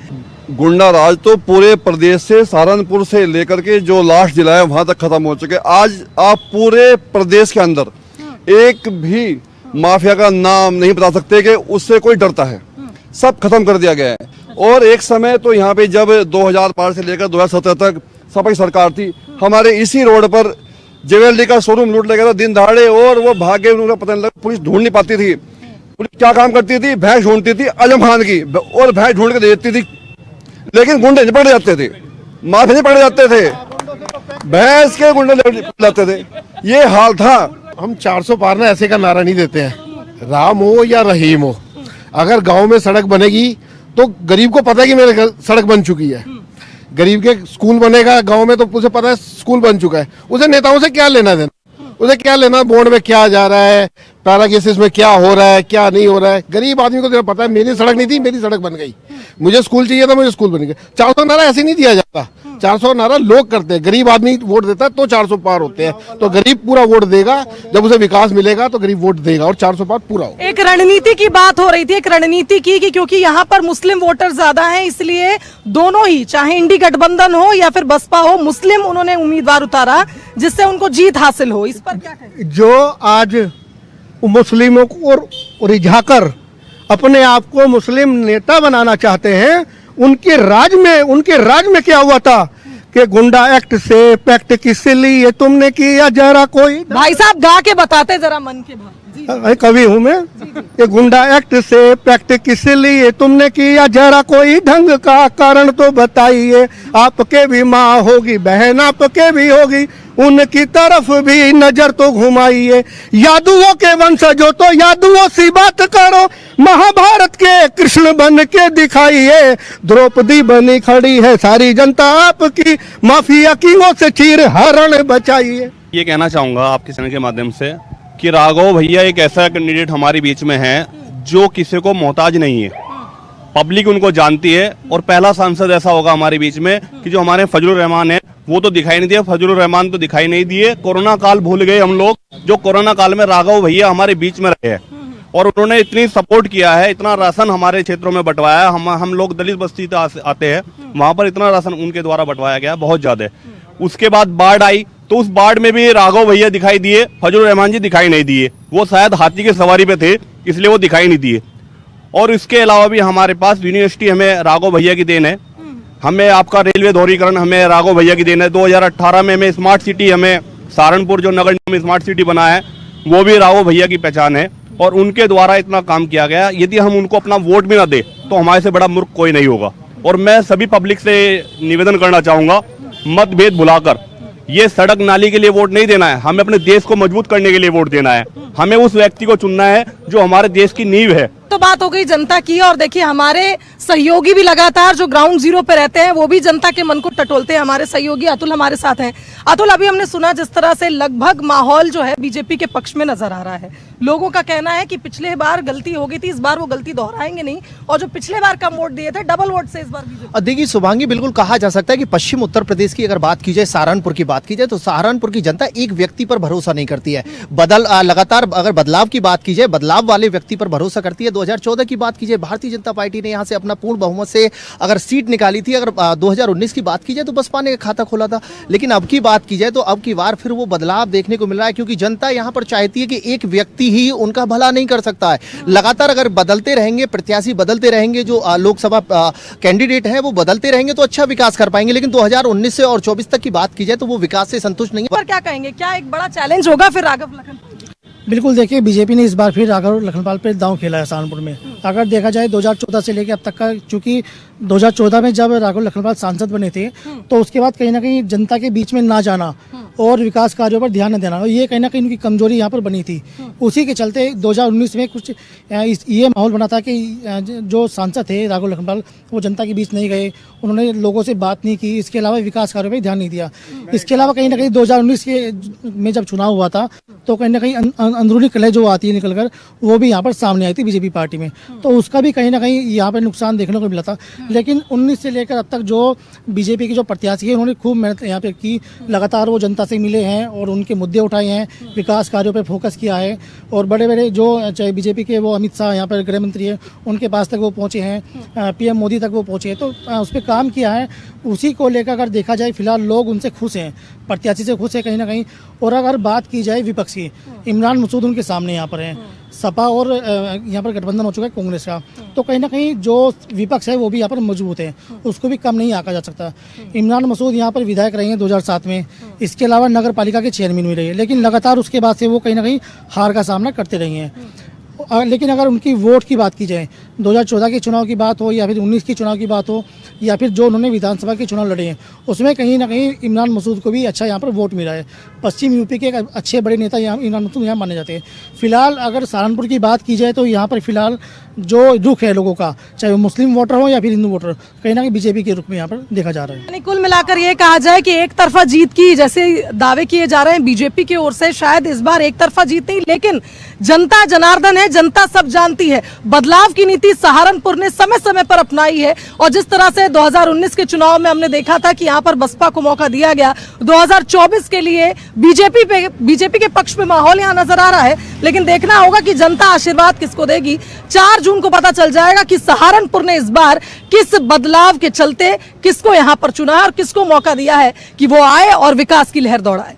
Speaker 20: गुंडा राज तो पूरे प्रदेश से, सहारनपुर से लेकर के जो लास्ट जिला है वहां तक खत्म हो चुके। आज आप पूरे प्रदेश के अंदर एक भी माफिया का नाम नहीं बता सकते कि उससे कोई डरता है, सब खत्म कर दिया गया है। और एक समय तो यहाँ पे जब 2005 से लेकर 2017 तक सपा की सरकार थी, हमारे इसी रोड पर ज्वेलरी का शोरूम लूट लगा था दिन दहाड़े, और वो भागे, उनका पता नहीं लगा, पुलिस ढूंढ नहीं पाती थी। पुलिस क्या काम करती थी? भैंस ढूंढती थी आजम खान की, और भैंस ढूंढ के दे देती थी, लेकिन गुंडे नहीं पकड़े जाते थे, माफिया नहीं पकड़े जाते थे, भैंस के गुंडे जाते थे। ये हाल था।
Speaker 13: हम 400 पार ना ऐसे का नारा नहीं देते हैं, राम हो या रहीम हो। अगर गांव में सड़क बनेगी तो गरीब को पता है कि मेरे सड़क बन चुकी है, गरीब के स्कूल बनेगा गांव में तो उसे पता है स्कूल बन चुका है। उसे नेताओं से क्या लेना देना, उसे क्या लेना बोर्ड में क्या जा रहा है, पैराग्लाइसिस में क्या हो रहा है, क्या नहीं हो रहा है। गरीब आदमी को पता है मेरी सड़क नहीं थी, मेरी सड़क बन गई, मुझे स्कूल चाहिए था, मुझे स्कूल बन गया। 400 नारा ऐसे नहीं दिया जाता, 400 नारा लोग करते हैं, गरीब आदमी वोट देता है तो 400 पार होते हैं। तो गरीब पूरा वोट देगा, जब उसे विकास मिलेगा तो गरीब वोट देगा और 400 पार पूरा होगा।
Speaker 1: एक रणनीति की बात हो रही थी, एक रणनीति की कि क्योंकि यहाँ पर मुस्लिम वोटर ज्यादा हैं, इसलिए दोनों ही, चाहे इंडी गठबंधन हो या फिर बसपा हो, मुस्लिम उन्होंने उम्मीदवार उतारा जिससे उनको जीत हासिल हो। इस पर क्या कहें?
Speaker 15: जो आज मुस्लिमों को रिझाकर अपने आप को मुस्लिम नेता बनाना चाहते हैं, उनके राज में क्या हुआ था कि गुंडा एक्ट से पैक्ट किस लिए तुमने किया, जरा कोई
Speaker 1: भाई साहब गा के बताते जरा मन के भाव।
Speaker 15: कवि हूँ मैं। ये गुंडा एक्ट से पैक्ट किस लिए तुमने किया, जरा कोई ढंग का कारण तो बताइए। आपके भी माँ होगी, बहन आपके भी होगी, उनकी तरफ भी नजर तो घुमाइए। यादुओं के वंशजों तो यादुओं सी बात करो, महाभारत के कृष्ण बन के दिखाइए। द्रौपदी बनी खड़ी है सारी जनता आपकी, माफिया किंगों से चीर हरण बचाइए।
Speaker 21: ये कहना चाहूँगा आपके चैनल के माध्यम से कि राघव भैया एक ऐसा कैंडिडेट हमारे बीच में है जो किसी को मोहताज नहीं है, पब्लिक उनको जानती है। और पहला सांसद ऐसा होगा हमारे बीच में कि जो हमारे फजलुर रहमान है, वो तो दिखाई नहीं दिए, फजलुर रहमान तो दिखाई नहीं दिए। कोरोना काल भूल गए हम लोग, जो कोरोना काल में राघव भैया हमारे बीच में रहे हैं और उन्होंने इतनी सपोर्ट किया है, इतना राशन हमारे क्षेत्रों में बंटवाया है। हम लोग दलित बस्ती आते हैं, वहां पर इतना राशन उनके द्वारा बंटवाया गया, बहुत ज्यादा। उसके बाद बाढ़ आई तो उस बाढ़ में भी राघव भैया दिखाई दिए, फजलुर रहमान जी दिखाई नहीं दिए। वो शायद हाथी की सवारी पे थे, इसलिए वो दिखाई नहीं दिए। और इसके अलावा भी हमारे पास यूनिवर्सिटी हमें राघव भैया की देन है, हमें आपका रेलवे दोहरीकरण हमें राघव भैया की देन है। 2018 में हमें स्मार्ट सिटी, हमें सहारनपुर जो नगर निगम में स्मार्ट सिटी बना है, वो भी राघव भैया की पहचान है और उनके द्वारा इतना काम किया गया। यदि हम उनको अपना वोट भी ना दे तो हमारे से बड़ा मूर्ख कोई नहीं होगा। और मैं सभी पब्लिक से निवेदन करना चाहूंगा, मतभेद भुलाकर ये सड़क नाली के लिए वोट नहीं देना है, हमें अपने देश को मजबूत करने के लिए वोट देना है। हमें उस व्यक्ति को चुनना है जो हमारे देश की नींव है।
Speaker 1: तो बात हो गई जनता की, और देखिए हमारे सहयोगी भी लगातार जो ग्राउंड जीरो पे रहते हैं वो भी जनता के मन को टटोलते हैं। हमारे सहयोगी अतुल हमारे साथ हैं। अतुल, अभी हमने सुना जिस तरह से लगभग माहौल जो है बीजेपी के पक्ष में नजर आ रहा है। लोगों का कहना है कि पिछले बार गलती हो गई थी, इस बार वो गलती दोहराएंगे नहीं, और जो पिछले बार कम वोट दिए थे डबल वोट से इस बार बीजेपी।
Speaker 22: देखिए शुभांगी, बिल्कुल कहा जा सकता है कि पश्चिम उत्तर प्रदेश की अगर बात की जाए, सहारनपुर की बात की जाए, तो सहारनपुर की जनता एक व्यक्ति पर भरोसा नहीं करती है। लगातार अगर बदलाव की बात की जाए, बदलाव वाले व्यक्ति पर भरोसा करती है। 2014 की बात की जाए, भारतीय जनता पार्टी ने यहां से अपना पूर्ण बहुमत से अगर सीट निकाली थी। अगर 2019 की बात की जाए तो बसपा ने खाता खोला था। लेकिन अब की बात की जाए तो अब की बार फिर वो बदलाव देखने को मिल रहा है, क्योंकि जनता यहां पर चाहती है कि एक व्यक्ति ही उनका भला नहीं कर सकता है। लगातार अगर बदलते रहेंगे, प्रत्याशी बदलते रहेंगे, जो लोकसभा कैंडिडेट है वो बदलते रहेंगे तो अच्छा विकास कर पाएंगे। लेकिन 2019 से और 24 तक की बात की जाए तो वो विकास से संतुष्ट नहीं है।
Speaker 1: पर क्या कहेंगे, क्या एक बड़ा चैलेंज होगा फिर राघव लखनपाल?
Speaker 11: बिल्कुल, देखिए बीजेपी ने इस बार फिर राघव लखनपाल पे दांव खेला है सहारनपुर में। अगर देखा जाए 2014 से लेकर अब तक का, चूंकि 2014 में जब राघव लखनपाल सांसद बने थे तो उसके बाद कहीं ना कहीं जनता के बीच में ना जाना और विकास कार्यों पर ध्यान न देना, ये कहीं ना कहीं उनकी कमजोरी यहाँ पर बनी थी। उसी के चलते 2019 में कुछ ये माहौल बना था कि जो सांसद थे राघव लखनपाल वो जनता के बीच नहीं गए, उन्होंने लोगों से बात नहीं की, इसके अलावा विकास कार्यों पर ध्यान नहीं दिया। इसके अलावा कहीं ना कहीं 2019 में जब चुनाव हुआ था तो कहीं ना कहीं अंदरूनी कलह जो आती है निकल कर, वो भी यहाँ पर सामने आई थी बीजेपी पार्टी में, तो उसका भी कहीं ना कहीं यहाँ पर नुकसान देखने को मिला था। लेकिन 19 से लेकर अब तक जो बीजेपी के जो प्रत्याशी है उन्होंने खूब मेहनत यहाँ पे की, लगातार वो जनता से मिले हैं और उनके मुद्दे उठाए हैं, विकास कार्यों पर फोकस किया है। और बड़े बड़े जो चाहे बीजेपी के वो अमित शाह यहाँ पर गृह मंत्री है, उनके पास तक वो पहुँचे हैं, पीएम मोदी तक वो पहुँचे हैं, तो उस पर काम किया है। उसी को लेकर अगर देखा जाए फिलहाल लोग उनसे खुश हैं, प्रत्याशी से खुश है कहीं ना कहीं। और अगर बात की जाए विपक्ष की, इमरान मसूद उनके सामने यहाँ पर हैं, सपा और यहाँ पर गठबंधन हो चुका है कांग्रेस का, तो कहीं ना कहीं जो विपक्ष है वो भी यहाँ पर मजबूत है, उसको भी कम नहीं आंका जा सकता। इमरान मसूद यहाँ पर विधायक रहे हैं 2007 में, इसके अलावा नगर पालिका के चेयरमैन भी रहे हैं, लेकिन लगातार उसके बाद से वो कहीं ना कहीं हार का सामना करते रहे हैं। लेकिन अगर उनकी वोट की बात की जाए, 2014 के चुनाव की बात हो या फिर 19 के चुनाव की बात हो या फिर जो उन्होंने विधानसभा के चुनाव लड़े हैं, उसमें कहीं ना कहीं इमरान मसूद को भी अच्छा यहाँ पर वोट मिला है। पश्चिम यूपी के एक अच्छे बड़े नेता यहाँ इमरान मसूद यहाँ माने जाते हैं। फिलहाल अगर सहारनपुर की बात की जाए तो यहाँ पर फिलहाल जो रुख है लोगों का, चाहे वो मुस्लिम वोटर हो या फिर हिंदू वोटर, कहीं ना कहीं बीजेपी के रुख में यहाँ पर देखा जा रहा है।
Speaker 1: यानी कुल मिलाकर ये कहा जाए कि एक तरफा जीत की जैसे दावे किए जा रहे हैं बीजेपी की ओर से, शायद इस बार एक तरफा जीत नहीं, लेकिन जनता जनार्दन है, जनता सब जानती है। बदलाव की नीति सहारनपुर ने समय समय पर अपनाई है, और जिस तरह से 2019 के चुनाव में हमने देखा था कि यहाँ पर बसपा को मौका दिया गया, 2024 के लिए बीजेपी के पक्ष में माहौल यहाँ नजर आ रहा है। लेकिन देखना होगा कि जनता आशीर्वाद किसको देगी। 4 जून को पता चल जाएगा कि सहारनपुर ने इस बार किस बदलाव के चलते किसको यहाँ पर चुना है और किसको मौका दिया है कि वो आए और विकास की लहर दौड़ाए।